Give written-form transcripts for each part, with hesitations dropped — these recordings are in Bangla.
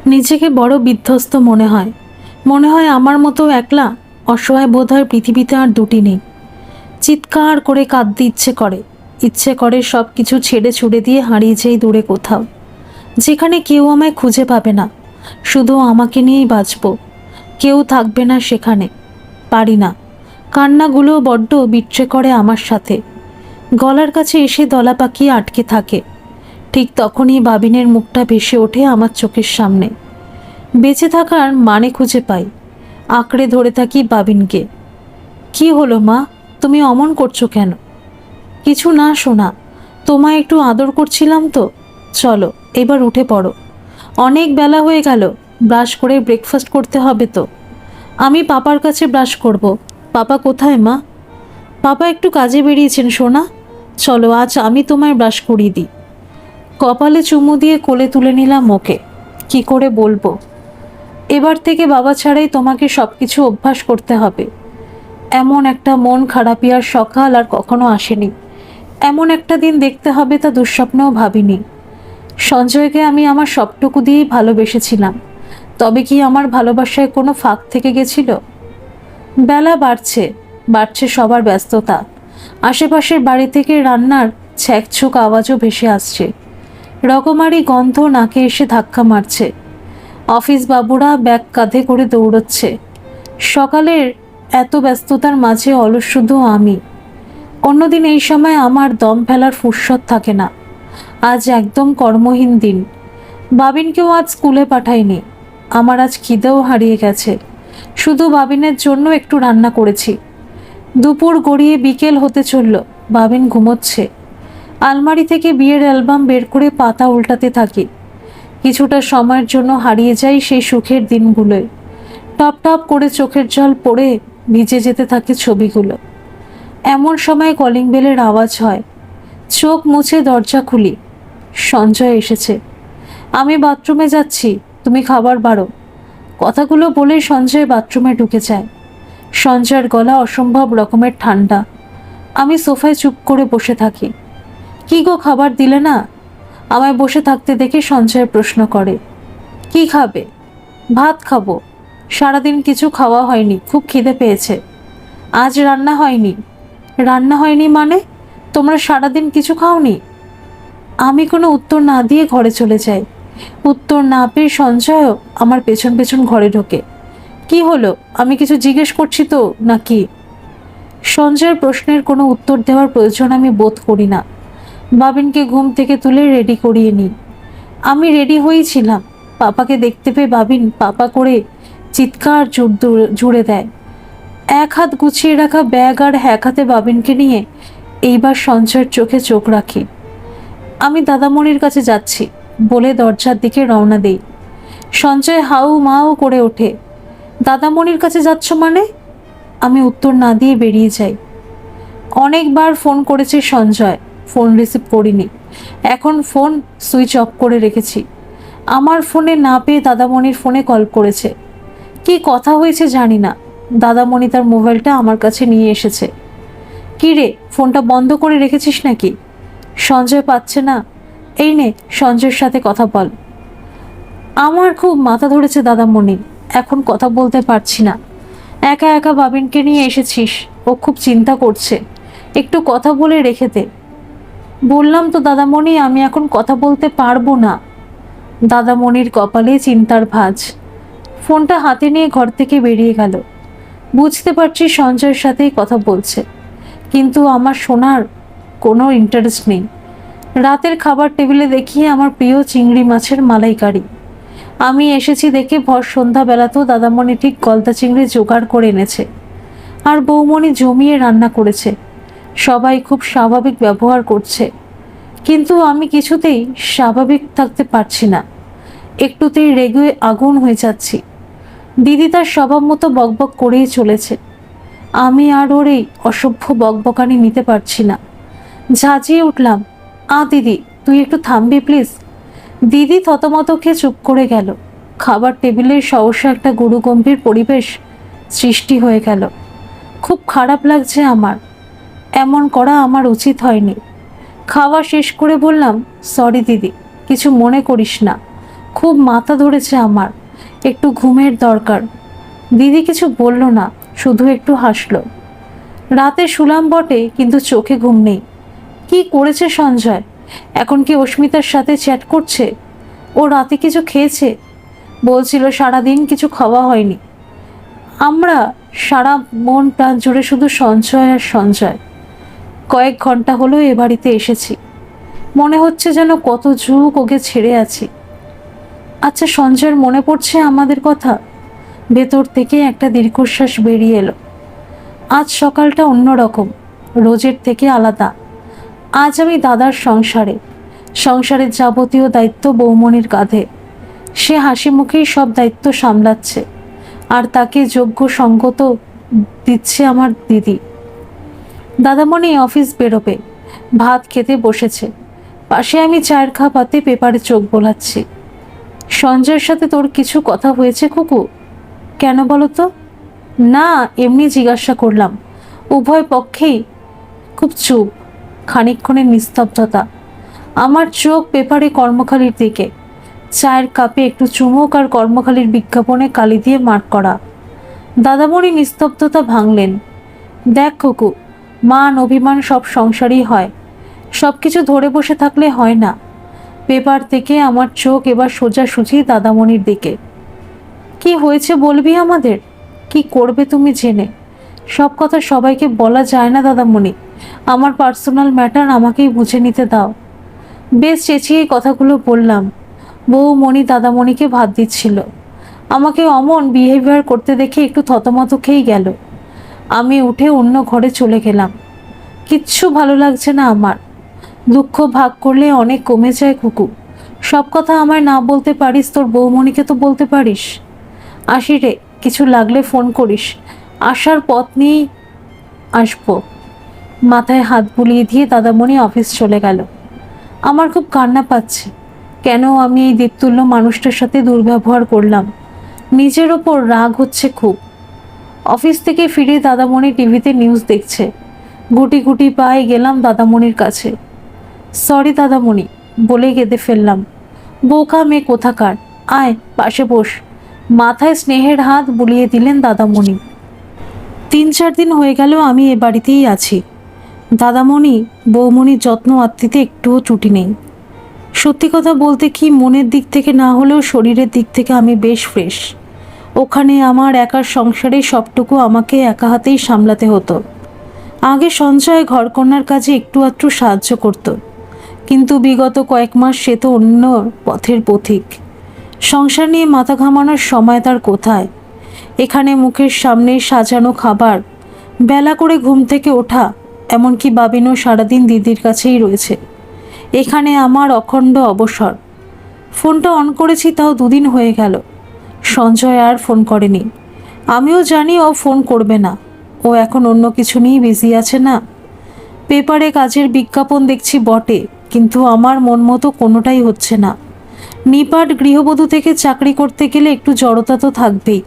নিজেকে বড় বিধ্বস্ত মনে হয় আমার মতো একলা অসহায় বোধ হয় পৃথিবীতে আর দুটি নেই। চিৎকার করে কাঁদতে ইচ্ছে করে সব কিছু ছেড়ে ছুড়ে দিয়ে হারিয়ে যাই দূরে কোথাও, যেখানে কেউ আমায় খুঁজে পাবে না, শুধু আমাকে নিয়েই বাঁচব। কেউ থাকবে না সেখানে। পারি না। কান্নাগুলো বড্ড বিট্রে করে আমার সাথে, গলার কাছে এসে দলা পাকিয়ে আটকে থাকে। ঠিক তখনই বাবিনের মুখটা ভেসে ওঠে আমার চোখের সামনে। বেঁচে থাকার মানে খুঁজে পাই। আঁকড়ে ধরে থাকি বাবিনকে। কি হলো মা, তুমি অমন করছো কেন? কিছু না সোনা, তোমায় একটু আদর করছিলাম তো। চলো এবার উঠে পড়ো, অনেক বেলা হয়ে গেল। ব্রাশ করে ব্রেকফাস্ট করতে হবে তো। আমি পাপার কাছে ব্রাশ করব। পাপা কোথায় মা? পাপা একটু কাজে বেরিয়েছেন সোনা। চলো আজ আমি তোমায় ব্রাশ করিয়ে দিই। কপালে চুমু দিয়ে কোলে তুলে নিলাম ওকে। কি করে বলবো, এবার থেকে বাবা ছাড়াই তোমাকে সব কিছু অভ্যাস করতে হবে। এমন একটা মন খারাপিয়ার সকাল আর কখনো আসেনি। এমন একটা দিন দেখতে হবে তা দুঃস্বপ্নেও ভাবিনি। সঞ্জয়কে আমি আমার সবটুকু দিয়েই ভালোবেসেছিলাম। তবে কি আমার ভালোবাসায় কোনো ফাঁক থেকে গেছিল? বেলা বাড়ছে সবার ব্যস্ততা। আশেপাশের বাড়ি থেকে রান্নার ছ্যাঁকছোক আওয়াজও ভেসে আসছে। রকমারি গন্ধ নাকে এসে ধাক্কা মারছে। অফিস বাবুরা ব্যাগ কাঁধে করে দৌড়চ্ছে। সকালের এত ব্যস্ততার মাঝে অলস শুধু আমি। অন্যদিন এই সময় আমার দম ফেলার ফুরসত থাকে না। আজ একদম কর্মহীন দিন। বাবিনকেও আজ স্কুলে পাঠাইনি। আমার আজ খিদেও হারিয়ে গেছে। শুধু বাবিনের জন্য একটু রান্না করেছি। দুপুর গড়িয়ে বিকেল হতে চলল। বাবিন ঘুমোচ্ছে। আলমারি থেকে বিয়ের অ্যালবাম বের করে পাতা উল্টাতে থাকি। কিছুটা সময়ের জন্য হারিয়ে যাই সেই সুখের দিনগুলোয়। টপ টপ করে চোখের জল পড়ে ভিজে যেতে থাকে ছবিগুলো। এমন সময় কলিং বেলের আওয়াজ হয়। চোখ মুছে দরজা খুলি। সঞ্জয় এসেছে। আমি বাথরুমে যাচ্ছি, তুমি খাবার বাড়ো। কথাগুলো বলে সঞ্জয় বাথরুমে ঢুকে যায়। সঞ্জয়ের গলা অসম্ভব রকমের ঠান্ডা। আমি সোফায় চুপ করে বসে থাকি। কি গো, খাবার দিলে না? আমায় বসে থাকতে দেখে সঞ্জয় প্রশ্ন করে। কি খাবে? ভাত খাবো। সারাদিন কিছু খাওয়া হয়নি, খুব খিদে পেয়েছে। আজ রান্না হয়নি। রান্না হয়নি মানে? তোমরা সারাদিন কিছু খাওনি? আমি কোনো উত্তর না দিয়ে ঘরে চলে যাই। উত্তর না পেয়ে সঞ্জয়ও আমার পেছন পেছন ঘরে ঢোকে। কি হলো, আমি কিছু জিজ্ঞেস করছি তো নাকি? সঞ্জয়ের প্রশ্নের কোনো উত্তর দেওয়ার প্রয়োজন আমি বোধ করি না। বাবিনকে ঘুম থেকে তুলে রেডি করিয়ে নিই। আমি রেডি হয়েছিলাম। পাপাকে দেখতে পেয়ে বাবিন পাপা করে চিৎকার জুড়ে দেয়। এক হাত গুছিয়ে রাখা ব্যাগ আর এক হাতে বাবিনকে নিয়ে এইবার সঞ্জয়ের চোখে চোখ রাখি। আমি দাদামণির কাছে যাচ্ছি বলে দরজার দিকে রওনা দেই। সঞ্জয় হাউ মাউ করে ওঠে। দাদামণির কাছে যাচ্ছ মানে? আমি উত্তর না দিয়ে বেরিয়ে যাই। অনেকবার ফোন করেছে সঞ্জয়, ফোন রিসিভ করিনি। এখন ফোন সুইচ অফ করে রেখেছি। আমার ফোনে না পেয়ে দাদামণির ফোনে কল করেছে। কি কথা হয়েছে জানি না। দাদামণি তার মোবাইলটা আমার কাছে নিয়ে এসেছে। কি রে, ফোনটা বন্ধ করে রেখেছিস নাকি? সঞ্জয় পাচ্ছে না। এই নে, সঞ্জয়ের সাথে কথা বল। আমার খুব মাথা ধরেছে দাদামণি, এখন কথা বলতে পারছি না। একা একা বাবিনকে নিয়ে এসেছিস, ও খুব চিন্তা করছে। একটু কথা বলে রেখে দে। বললাম তো দাদামণি, আমি এখন কথা বলতে পারবো না। দাদামণির কপালে চিন্তার ভাঁজ। ফোনটা হাতে নিয়ে ঘর থেকে বেরিয়ে গেল। বুঝতে পারছি সঞ্জয়ের সাথেই কথা বলছে, কিন্তু আমার শোনার কোনো ইন্টারেস্ট নেই। রাতের খাবার টেবিলে দেখি আমার প্রিয় চিংড়ি মাছের মালাইকারি। আমি এসেছি দেখে ভর সন্ধ্যাবেলাতেও দাদামণি ঠিক গলদা চিংড়ি জোগাড় করে এনেছে, আর বৌমণি জমিয়ে রান্না করেছে। সবাই খুব স্বাভাবিক ব্যবহার করছে, কিন্তু আমি কিছুতেই স্বাভাবিক থাকতে পারছি না। একটুতেই রেগে আগুন হয়ে যাচ্ছি। দিদি তার স্বভাব মতো বকবক করেই চলেছে। আমি আর ওর এই অসভ্য বকবকানি নিতে পারছি না। ঝাঁঝিয়ে উঠলাম, দিদি তুই একটু থামবি প্লিজ। দিদি থতমত খেয়ে চুপ করে গেল। খাবার টেবিলের সহসা একটা গুরুগম্ভীর পরিবেশ সৃষ্টি হয়ে গেল। খুব খারাপ লাগছে আমার। এমন করা আমার উচিত হয়নি। খাওয়া শেষ করে বললাম, সরি দিদি, কিছু মনে করিস না। খুব মাথা ধরেছে আমার, একটু ঘুমের দরকার। দিদি কিছু বলল না, শুধু একটু হাসলো। রাতে শুলাম বটে, কিন্তু চোখে ঘুম নেই। কি করেছে সঞ্জয়? এখন কি অস্মিতার সাথে চ্যাট করছে? ও রাতে কিছু খেয়েছে? বলছিল সারাদিন কিছু খাওয়া হয়নি। আমরা সারা মন প্রাণ জুড়ে শুধু সঞ্জয় আর সঞ্জয়। কয়েক ঘন্টা হলো এ বাড়িতে এসেছি, মনে হচ্ছে যেন কত যুগ ওকে ছেড়ে আছি। আচ্ছা, সঞ্জয়ের মনে পড়ছে আমাদের কথা? ভেতর থেকে একটা দীর্ঘশ্বাস বেরিয়ে এলো। আজ সকালটা অন্যরকম, রোজের থেকে আলাদা। আজ আমি দাদার সংসারের যাবতীয় দায়িত্ব বৌমনির কাঁধে। সে হাসি মুখেই সব দায়িত্ব সামলাচ্ছে, আর তাকে যোগ্য সঙ্গত দিচ্ছে আমার দিদি। দাদামণি অফিস বেরোবে, ভাত খেতে বসেছে। পাশে আমি চায়ের কাপ হাতে পেপারে চোখ বোলাচ্ছি। সঞ্জয়ের সাথে তোর কিছু কথা হয়েছে কুকু? কেন বলো তো? না, এমনি জিজ্ঞাসা করলাম। উভয় পক্ষেই খুব চুপ, খানিকক্ষণের নিস্তব্ধতা। আমার চোখ পেপারে কর্মখালির দিকে। চায়ের কাপে একটু চুমুক আর কর্মখালির বিজ্ঞাপনে কালি দিয়ে মার্ক করা। দাদামণি নিস্তব্ধতা ভাঙলেন। দেখ কুকু, মান অভিমান সব সংসারই হয়, সব কিছু ধরে বসে থাকলে হয় না। পেপার থেকে আমার চোখ এবার সোজাসুজি দাদামণির দিকে। কি হয়েছে বলবি আমাদের? কি করবে তুমি জেনে? সব কথা সবাইকে বলা যায় না দাদামণি। আমার পার্সোনাল ম্যাটার আমাকেই বুঝে নিতে দাও। বেশ চেঁচিয়ে কথাগুলো বললাম। বৌমণি দাদামণিকে ভাত দিচ্ছিল। আমাকে অমন বিহেভিয়ার করতে দেখে একটু থতমত খেয়েই গেল। আমি উঠে অন্য ঘরে চলে গেলাম। কিচ্ছু ভালো লাগছে না আমার। দুঃখ ভাগ করলে অনেক কমে যায় কুকু। সব কথা আমায় না বলতে পারিস, তোর বৌমণিকে তো বলতে পারিস। আসি রে, কিছু লাগলে ফোন করিস। আসার পথ নিয়েই আসবো। মাথায় হাত বুলিয়ে দিয়ে দাদামণি অফিস চলে গেল। আমার খুব কান্না পাচ্ছে। কেন আমি এই দেবতুল্য মানুষটার সাথে দুর্ব্যবহার করলাম? নিজের ওপর রাগ হচ্ছে খুব। অফিস থেকে ফিরে দাদামণি টিভিতে নিউজ দেখছে। গুটি গুটি পায়ে গেলাম দাদামণির কাছে। সরি দাদামণি বলে কেঁদে ফেললাম। বোকা মেয়ে কোথাকার, আয় পাশে বস। মাথায় স্নেহের হাত বুলিয়ে দিলেন দাদামণি। 3-4 দিন হয়ে গেল আমি এ বাড়িতেই আছি। দাদামণি বৌমণির যত্ন আত্মীতে একটুও ত্রুটি নেই। সত্যি কথা বলতে কি, মনের দিক থেকে না হলেও শরীরের দিক থেকে আমি বেশ ফ্রেশ। ওখানে আমার একার সংসারে সবটুকু আমাকে একা হাতেই সামলাতে হতো। আগে সঞ্জয় ঘরকন্নার কাজে একটু আধটু সাহায্য করত, কিন্তু বিগত কয়েক মাস সে তো অন্য পথের পথিক। সংসার নিয়ে মাথা ঘামানোর সময় তার কোথায়? এখানে মুখের সামনে সাজানো খাবার, বেলা করে ঘুম থেকে ওঠা, এমনকি বাবিনও সারাদিন দিদির কাছেই রয়েছে। এখানে আমার অখণ্ড অবসর। ফোনটা অন করেছি, তাও 2 দিন হয়ে গেল। সঞ্জয় আর ফোন করেনি। আমিও জানি ও ফোন করবে না। ও এখন অন্য কিছু নিয়ে বিজি আছে না। পেপারে কাজের বিজ্ঞাপন দেখছি বটে, কিন্তু আমার মন মতো কোনোটাই হচ্ছে না। নিপাট গৃহবধূ থেকে চাকরি করতে গেলে একটু জড়তা তো থাকবেই।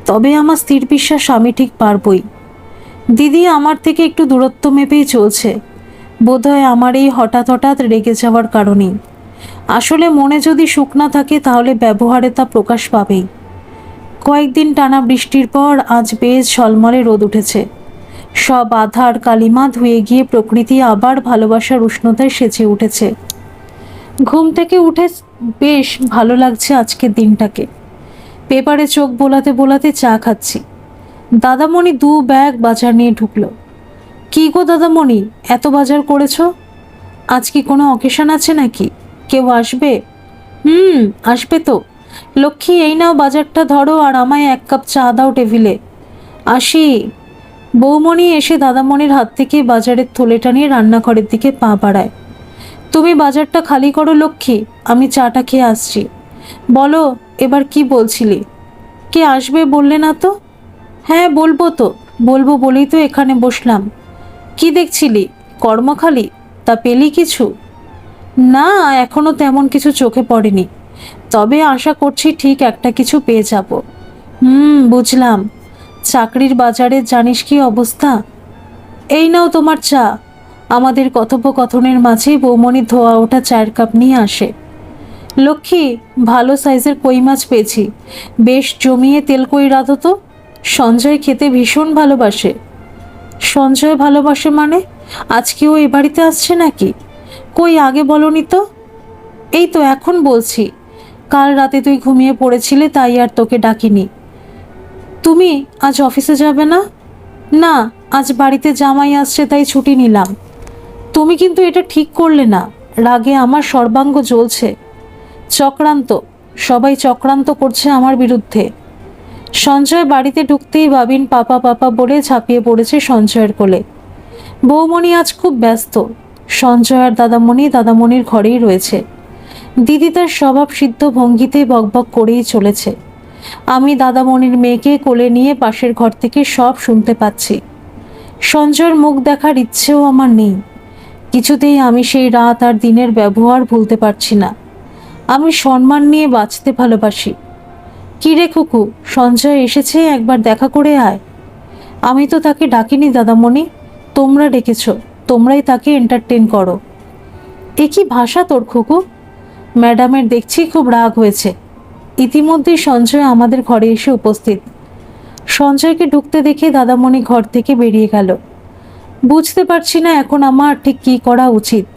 তবে আমার স্থির বিশ্বাস আমি ঠিক পারবই। দিদি আমার থেকে একটু দূরত্ব মেপেই চলছে। বোধহয় আমার এই হঠাৎ হঠাৎ রেগে যাওয়ার কারণেই। আসলে মনে যদি সুখ না থাকে তাহলে ব্যবহারে তা প্রকাশ পাবেই। কয়েকদিন টানা বৃষ্টির পর আজ বেশ ঝলমলে রোদ উঠেছে। সব আধার কালিমা ধুয়ে গিয়ে প্রকৃতি আবার ভালোবাসার উষ্ণতায় সেজে উঠেছে। ঘুম থেকে উঠে বেশ ভালো লাগছে আজকের দিনটাকে। পেপারে চোখ বোলাতে বোলাতে চা খাচ্ছি। দাদামণি 2 ব্যাগ বাজার নিয়ে ঢুকলো। কি গো দাদামণি, এত বাজার করেছো? আজ কি কোনো অকেশন আছে নাকি? কেউ আসবে? আসবে তো। লক্ষ্মী, এই নাও বাজারটা ধরো, আর আমায় 1 কাপ চা দাও টেবিলে। আসি। বৌমণি এসে দাদামণির হাত থেকে বাজারের থলেটা নিয়ে রান্নাঘরের দিকে পা বাড়ায়। তুমি বাজারটা খালি করো লক্ষ্মী, আমি চাটা খেয়ে আসছি। বলো, এবার কি বলছিলি? কে আসবে বললে না তো? হ্যাঁ বলবো বলেই তো এখানে বসলাম। কি দেখছিলি? কর্মখালি? তা পেলি কিছু? না, এখনো তেমন কিছু চোখে পড়েনি, তবে আশা করছি ঠিক একটা কিছু পেয়ে যাব। বুঝলাম। চাকরির বাজারে জানিস কি অবস্থা? এই নাও তোমার চা। আমাদের কথোপকথনের মাঝেই বৌমণি ধোয়া ওঠা চায়ের কাপ নিয়ে আসে। লক্ষ্মী, ভালো সাইজের কই মাছ পেয়েছি, বেশ জমিয়ে তেল কই রাঁধো তো। সঞ্জয় খেতে ভীষণ ভালোবাসে। সঞ্জয় ভালোবাসে মানে? আজকেও এ বাড়িতে আসছে নাকি? কই আগে বলনি তো। এই তো এখন বলছি, কাল রাতে তুই ঘুমিয়ে পড়েছিলে তাই আর তোকে ডাকিনি। তুমি আজ অফিসে যাবে না? না, আজ বাড়িতে জামাই আসছে তাই ছুটি নিলাম। তুমি কিন্তু এটা ঠিক করলে না, রাগে আমার সর্বাঙ্গ জ্বলছে। চক্রান্ত, সবাই চক্রান্ত করছে আমার বিরুদ্ধে। সঞ্জয় বাড়িতে ঢুকতেই বাবিন পাপা পাপা বলে ঝাঁপিয়ে পড়েছে সঞ্জয়ের কোলে। বৌমণি আজ খুব ব্যস্ত। সঞ্জয় আর দাদামণির ঘরেই রয়েছে। দিদি তার স্বভাব সিদ্ধ ভঙ্গিতে বকবক করেই চলেছে। আমি দাদামণির মেয়েকে কোলে নিয়ে পাশের ঘর থেকে সব শুনতে পাচ্ছি। সঞ্জয়ের মুখ দেখার ইচ্ছেও আমার নেই। কিছুতেই আমি সেই রাত আর দিনের ব্যবহার ভুলতে পারছি না। আমি সম্মান নিয়ে বাঁচতে ভালোবাসি। কি রে খুকু, সঞ্জয় এসেছে, একবার দেখা করে আয়। আমি তো তাকে ডাকিনি দাদামণি, তোমরা ডেকেছ, তোমরাই তাকে এন্টারটেন করো। এ কি ভাষা তোর খুকু? ম্যাডামের দেখছি খুব রাগ হয়েছে। ইতিমধ্যেই সঞ্জয় আমাদের ঘরে এসে উপস্থিত। সঞ্জয়কে ঢুকতে দেখে দাদামণি ঘর থেকে বেরিয়ে গেল। বুঝতে পারছি না এখন আমার ঠিক কী করা উচিত।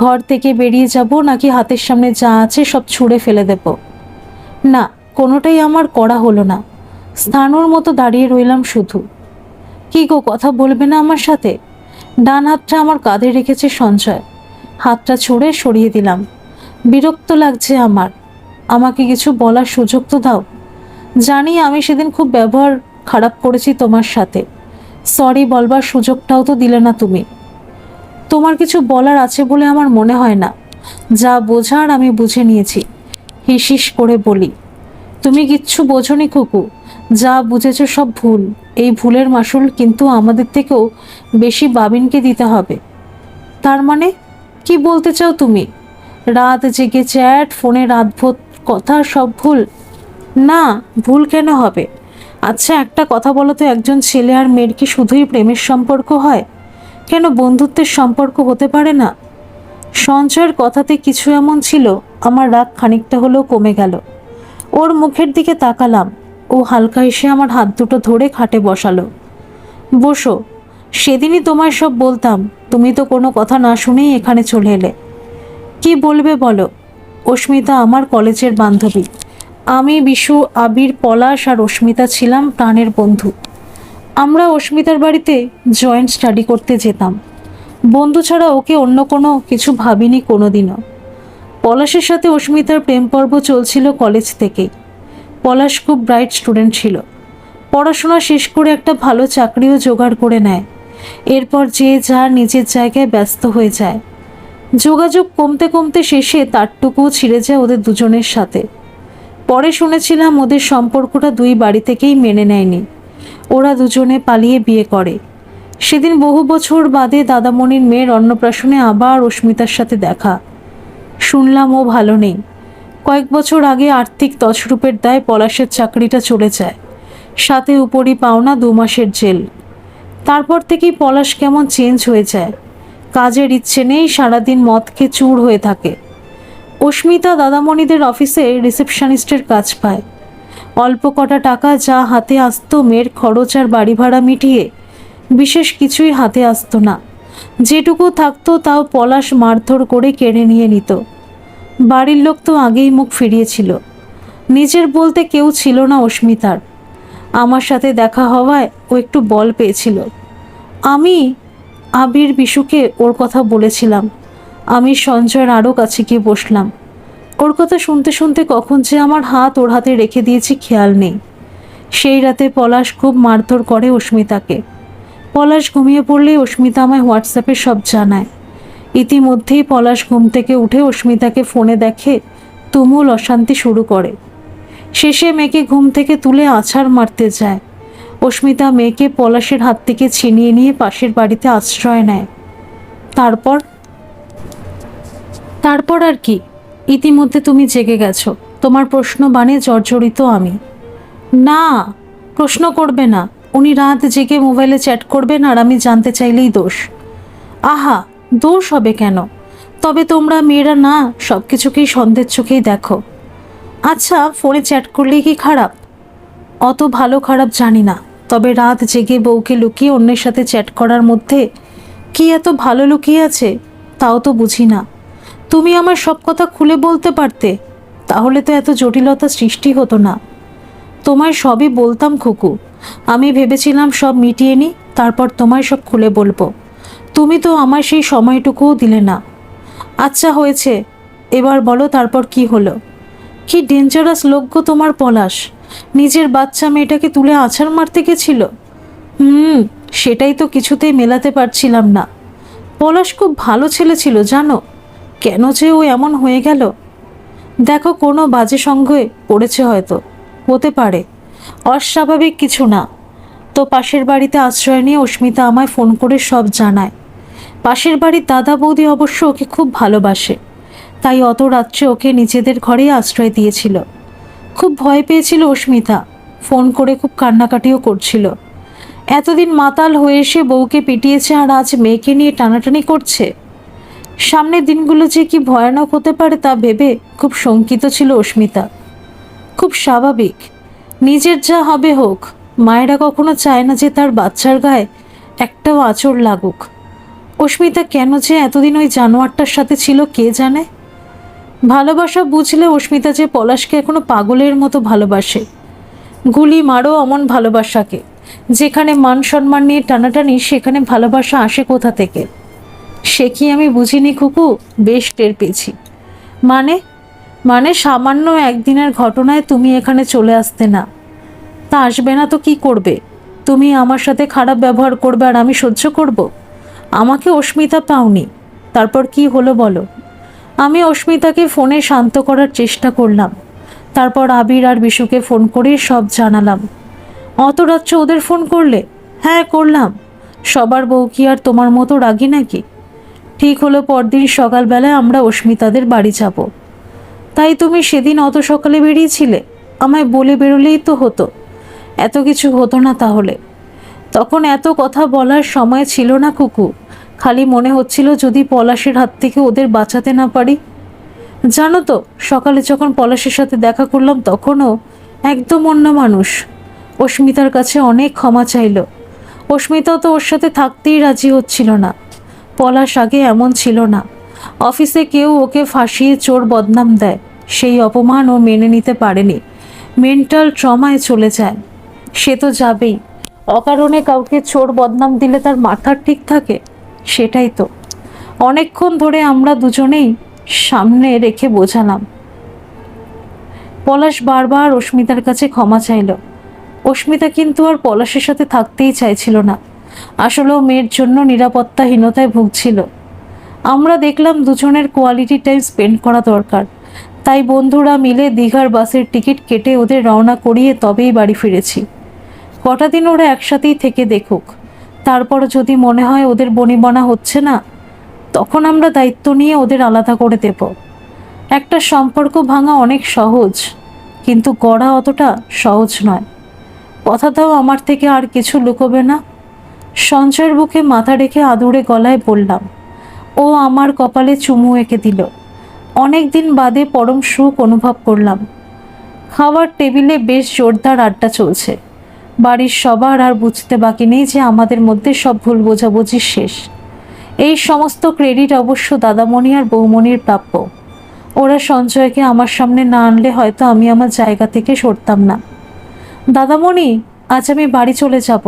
ঘর থেকে বেরিয়ে যাব নাকি হাতের সামনে যা আছে সব ছুঁড়ে ফেলে দেব? না, কোনোটাই আমার করা হলো না। স্থানুর মতো দাঁড়িয়ে রইলাম শুধু। কি গো, কথা বলবে না আমার সাথে? ডান হাতটা আমার কাঁধে রেখেছে সঞ্জয়। হাতটা ছুঁড়ে সরিয়ে দিলাম। বিরক্ত লাগছে আমার। আমাকে কিছু বলার সুযোগ তো দাও। জানি আমি সেদিন খুব ব্যবহার খারাপ করেছি তোমার সাথে। সরি বলবার সুযোগটাও তো দিলে না তুমি। তোমার কিছু বলার আছে বলে আমার মনে হয় না। যা বোঝার আমি বুঝে নিয়েছি। হিসিস করে বলি, তুমি কিচ্ছু বোঝনি কুকু। যা বুঝেছ সব ভুল। এই ভুলের মাসুল কিন্তু আমাদের থেকেও বেশি বাবিনকে দিতে হবে। তার মানে কি বলতে চাও তুমি? রাত জেগে চ্যাট, ফোনে রাতভর কথা, সব ভুল? না, ভুল কেন হবে? আচ্ছা একটা কথা বলো তো, একজন ছেলে আর মেয়ের কি শুধুই প্রেমের সম্পর্ক হয়? কেন বন্ধুত্বের সম্পর্ক হতে পারে না? সঞ্জয়ের কথাতে কিছু এমন ছিল, আমার রাগ খানিকটা হলেও কমে গেল। ওর মুখের দিকে তাকালাম। ও হালকা এসে আমার হাত দুটো ধরে খাটে বসালো। বসো। সেদিনই তোমায় সব বলতাম, তুমি তো কোনো কথা না শুনেই এখানে চলে এলে। কি বলবে বলো? অস্মিতা আমার কলেজের বান্ধবী। আমি, বিশু, আবির, পলাশ আর অস্মিতা ছিলাম প্রাণের বন্ধু। আমরা অস্মিতার বাড়িতে জয়েন্ট স্টাডি করতে যেতাম। বন্ধু ছাড়া ওকে অন্য কোনো কিছু ভাবিনি কোনোদিনও। পলাশের সাথে অস্মিতার প্রেম পর্ব চলছিল কলেজ থেকেই। পলাশ খুব ব্রাইট স্টুডেন্ট ছিল। পড়াশোনা শেষ করে একটা ভালো চাকরিও জোগাড় করে নেয়। এরপর যে যার নিজের জায়গায় ব্যস্ত হয়ে যায়। যোগাযোগ কমতে কমতে শেষে তারটুকুও ছিঁড়ে যায় ওদের দুজনের সাথে। পরে শুনেছিলাম ওদের সম্পর্কটা দুই বাড়ি থেকেই মেনে নেয়নি। ওরা দুজনে পালিয়ে বিয়ে করে। সেদিন বহু বছর বাদে দাদামণির মেয়ের অন্নপ্রাশনে আবার অস্মিতার সাথে দেখা। শুনলাম ও ভালো নেই। কয়েক বছর আগে আর্থিক তছরূপের দায় পলাশের চাকরিটা চলে যায়, সাথে উপরই পাওনা 2 মাসের জেল। তারপর থেকেই পলাশ কেমন চেঞ্জ হয়ে যায়। কাজের ইচ্ছে নেই, সারাদিন মদ খেয়ে চুর হয়ে থাকে। অস্মিতা দাদামণিদের অফিসে রিসেপশনিস্টের কাজ পায়। অল্প কটা টাকা যা হাতে আসতো মেয়ের খরচ আর বাড়ি ভাড়া মিটিয়ে বিশেষ কিছুই হাতে আসতো না। যেটুকু থাকতো তাও পলাশ মারধর করে কেড়ে নিয়ে নিত। বাড়ির লোক তো আগেই মুখ ফিরিয়েছিল। নিজের বলতে কেউ ছিল না অস্মিতার। আমার সাথে দেখা হওয়ায় ও একটু বল পেয়েছিল। আমি আবির, বিশুকে ওর কথা বলেছিলাম। আমি সঞ্জয়ের আরও কাছে গিয়ে বসলাম। ওর কথা শুনতে শুনতে কখন যে আমার হাত ওর হাতে রেখে দিয়েছি খেয়াল নেই। সেই রাতে পলাশ খুব মারধর করে অস্মিতাকে। পলাশ ঘুমিয়ে পড়লেই অস্মিতা আমায় হোয়াটসঅ্যাপে সব জানায়। ইতিমধ্যেই পলাশ ঘুম থেকে উঠে অস্মিতাকে ফোনে দেখে, তুমুল অশান্তি শুরু করে। শেষে মেয়েকে ঘুম থেকে তুলে আছাড় মারতে যায়। অস্মিতা মেয়েকে পলাশের হাত থেকে ছিনিয়ে নিয়ে পাশের বাড়িতে আশ্রয় নেয়। তারপর আর কি? ইতিমধ্যে তুমি জেগে গেছো। তোমার প্রশ্ন বাণে জর্জরিত আমি। না, প্রশ্ন করবে না। উনি রাত জেগে মোবাইলে চ্যাট করবেন আর আমি জানতে চাইলেই দোষ? আহা, দোষ হবে কেন? তবে তোমরা মেয়েরা না সব কিছুকেই সন্দেহের চোখেই দেখো। আচ্ছা, ফোনে চ্যাট করলেই কি খারাপ? অত ভালো খারাপ জানি না, তবে রাত জেগে বউকে লুকিয়ে অন্যের সাথে চ্যাট করার মধ্যে কি এত ভালো লুকিয়ে আছে তাও তো বুঝি না। তুমি আমার সব কথা খুলে বলতে পারতে, তাহলে তো এত জটিলতা সৃষ্টি হতো না। তোমায় সবই বলতাম খুকু, আমি ভেবেছিলাম সব মিটিয়ে নিই, তারপর তোমায় সব খুলে বলবো। তুমি তো আমার সেই সময়টুকুও দিলে না। আচ্ছা হয়েছে, এবার বলো তারপর কি হলো? কি ডেঞ্জারাস লোক গো তোমার পলাশ, নিজের বাচ্চা মেয়েটাকে তুলে আছাড় মারতে গেছিল। সেটাই তো কিছুতেই মেলাতে পারছিলাম না। পলাশ খুব ভালো ছেলে ছিল জানো, কেন যে ও এমন হয়ে গেল। দেখো, কোনো বাজে সঙ্গে পড়েছে হয়তো, হতে পারে, অস্বাভাবিক কিছু না। তো পাশের বাড়িতে আশ্রয় নিয়ে অস্মিতা আমায় ফোন করে সব জানায়। পাশের বাড়ির দাদা বৌদি অবশ্য ওকে খুব ভালোবাসে, তাই অত রাত্রে ওকে নিজেদের ঘরেই আশ্রয় দিয়েছিল। খুব ভয় পেয়েছিল অস্মিতা, ফোন করে খুব কান্নাকাটিও করছিল। এতদিন মাতাল হয়ে এসে বউকে পিটিয়েছে আর আজ মেয়েকে নিয়ে টানাটানি করছে। সামনের দিনগুলো যে কি ভয়ানক হতে পারে তা ভেবে খুব শঙ্কিত ছিল অস্মিতা। খুব স্বাভাবিক, নিজের যা হবে হোক, মায়েরা কখনো চায় না যে তার বাচ্চার গায়ে একটাও আঁচড় লাগুক। অস্মিতা কেন যে এতদিন ওই জানোয়ারটার সাথে ছিল কে জানে। ভালোবাসা বুঝলে অস্মিতা যে পলাশকে এখনো পাগলের মতো ভালোবাসে। গুলি মারো অমন ভালোবাসাকে, যেখানে মান সম্মান নিয়ে টানাটানি, সেখানে ভালোবাসা আসে কোথা থেকে? সে কি আমি বুঝিনি খুকু, বেশ টের পেয়েছি। মানে মানে সামান্য একদিনের ঘটনায় তুমি এখানে চলে আসতে না, তা আসবে না তো কি করবে? তুমি আমার সাথে খারাপ ব্যবহার করবে আর আমি সহ্য করব? আমাকে অস্মিতা পাওনি, তারপর কি হলো বলো? আমি অস্মিতাকে ফোনে শান্ত করার চেষ্টা করলাম, তারপর আবির আর বিশুকে ফোন করে সব জানালাম। অত রাত্রে ওদের ফোন করলে? হ্যাঁ করলাম। সবার বউ কি আর তোমার মতো রাগি নাকি? ঠিক হলো পরদিন সকালবেলায় আমরা অস্মিতাদের বাড়ি যাব। তাই তুমি সেদিন অত সকালে বেরিয়েছিলে? আমায় বলে বেরোলেই তো হতো, এত কিছু হতো না তাহলে। তখন এত কথা বলার সময় ছিল না কুকু, খালি মনে হচ্ছিল যদি পলাশের হাত থেকে ওদের বাঁচাতে না পারি। জানো তো, সকালে যখন পলাশের সাথে দেখা করলাম তখনও একদম অন্য মানুষ। অস্মিতার কাছে অনেক ক্ষমা চাইল। অস্মিতাও তো ওর সাথে থাকতেই রাজি হচ্ছিল না। পলাশ আগে এমন ছিল না। অফিসে কেউ ওকে ফাঁসিয়ে চোর বদনাম দেয়, সেই অপমান ও মেনে নিতে পারেনি, মেন্টাল ট্রমায় চলে যায়। সে তো যাবেই, অকারণে কাউকে চোর বদনাম দিলে তার মাথা ঠিক থাকে? সেটাই তো অনেকক্ষণ ধরে আমরা দুজনেই সামনে রেখে বোঝালাম। পলাশ বারবার অস্মিতার কাছে ক্ষমা চাইল। অস্মিতা কিন্তু আর পলাশের সাথে থাকতেই চাইছিল না। আসলেও মেয়ের জন্য নিরাপত্তাহীনতায় ভুগছিল। আমরা দেখলাম দুজনের কোয়ালিটি টাইম স্পেন্ড করা দরকার, তাই বন্ধুরা মিলে দীঘার বাসের টিকিট কেটে ওদের রওনা করিয়ে তবেই বাড়ি ফিরেছি। কটা দিন ওরা একসাথেই থেকে দেখুক, তারপর যদি মনে হয় ওদের বনিবনা হচ্ছে না, তখন আমরা দায়িত্ব নিয়ে ওদের আলাদা করে দেব। একটা সম্পর্ক ভাঙা অনেক সহজ, কিন্তু গড়া অতটা সহজ নয়। কথা দাও আমার থেকে আর কিছু লুকোবে না? সঞ্জয়ের বুকে মাথা রেখে আদুরে গলায় বললাম। ও আমার কপালে চুমু এঁকে দিল। অনেক দিন বাদে পরম সুখ অনুভব করলাম। খাওয়ার টেবিলে বেশ জোরদার আড্ডা চলছে। বাড়ির সবার আর বুঝতে বাকি নেই যে আমাদের মধ্যে সব ভুল বোঝাবুঝি শেষ। এই সমস্ত ক্রেডিট অবশ্য দাদামণি আর বৌমণির প্রাপ্য। ওরা সঞ্জয়কে আমার সামনে না আনলে হয়তো আমি আমার জায়গা থেকে সরতাম না। দাদামণি, আজ আমি বাড়ি চলে যাব।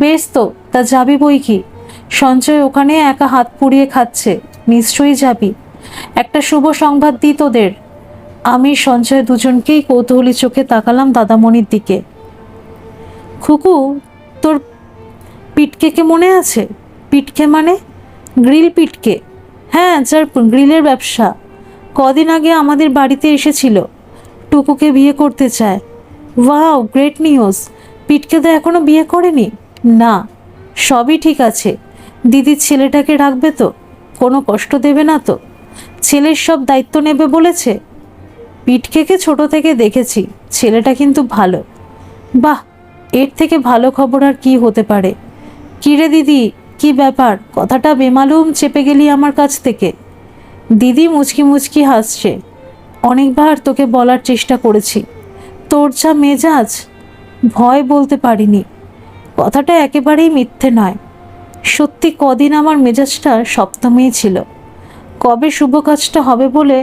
বেশ তো, তা যাবি বই কি? সঞ্জয় ওখানে একা হাত পুড়িয়ে খাচ্ছে, নিশ্চয়ই যাবি। একটা শুভ সংবাদ দিই তোদের। আমি সঞ্জয় দুজনকেই কৌতূহলী চোখে তাকালাম দাদামণির দিকে। খুকু, তোর পিটকেকে মনে আছে? পিটকে মানে? গ্রিল পিটকে? হ্যাঁ, যার গ্রিলের ব্যবসা। কদিন আগে আমাদের বাড়িতে এসেছিল, টুকুকে বিয়ে করতে চায়। Wow, great news. পিটকে তো এখনো বিয়ে করেনি? না, সবই ঠিক আছে। দিদির ছেলেটাকে রাখবে তো? কোনো কষ্ট দেবে না তো? ছেলের সব দায়িত্ব নেবে বলেছে। পিটকেকে ছোট থেকে দেখেছি, ছেলেটা কিন্তু ভালো। বাহ, এর থেকে ভালো খবর আর কি হতে পারে? কিরে দিদি, কি ব্যাপার? কথাটা বেমালুম চেপে গেলি আমার কাছ থেকে। দিদি মুচকি মুচকি হাসছে। অনেকবার তোকে বলার চেষ্টা করেছি, তোর যা মেজাজ, ভয় বলতে পারিনি। কথাটা একেবারেই মিথ্যে নয়। সত্যি কদিন আমার মেজাজটা সপ্তমেই ছিল। কবে শুভ কাজটা হবে বলে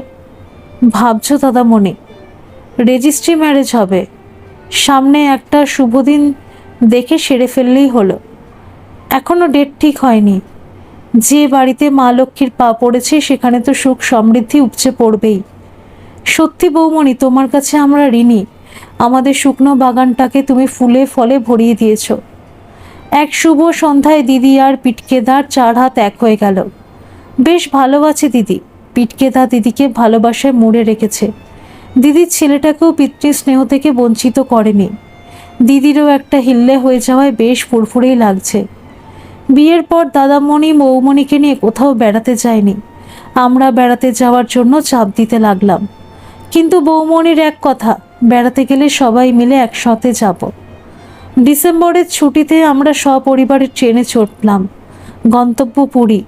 ভাবছো দাদামণি? রেজিস্ট্রি ম্যারেজ হবে, সামনে একটা শুভ দিন দেখে সেরে ফেললেই হলো। এখনো ডেট ঠিক হয়নি। যে বাড়িতে মা লক্ষ্মীর পা পড়েছে সেখানে তো সুখ সমৃদ্ধি উপচে পড়বেই। সত্যি বৌমণি, তোমার কাছে আমরা ঋণী। আমাদের শুকনো বাগানটাকে তুমি ফুলে ফলে ভরিয়ে দিয়েছ। এক শুভ সন্ধ্যায় দিদি আর পিটকেদার 4 হাত এক হয়ে গেল। বেশ ভালো আছে দিদি। পিটকেদা দিদিকে ভালোবাসায় মুড়ে রেখেছে। দিদির ছেলেটাকেও পিতৃস্নেহ থেকে বঞ্চিত করেনি। দিদিরও একটা হিল্লে হয়ে যাওয়ায় বেশ ফুরফুরেই লাগছে। বিয়ের পর দাদামণি বৌমণিকে নিয়ে কোথাও বেড়াতে যায়নি। আমরা বেড়াতে যাওয়ার জন্য চাপ দিতে লাগলাম। কিন্তু বৌমণির এক কথা, বেড়াতে গেলে সবাই মিলে একসাথে যাব। ডিসেম্বরের ছুটিতে আমরা সপরিবারে ট্রেনে চড়লাম। গন্তব্য পুরী।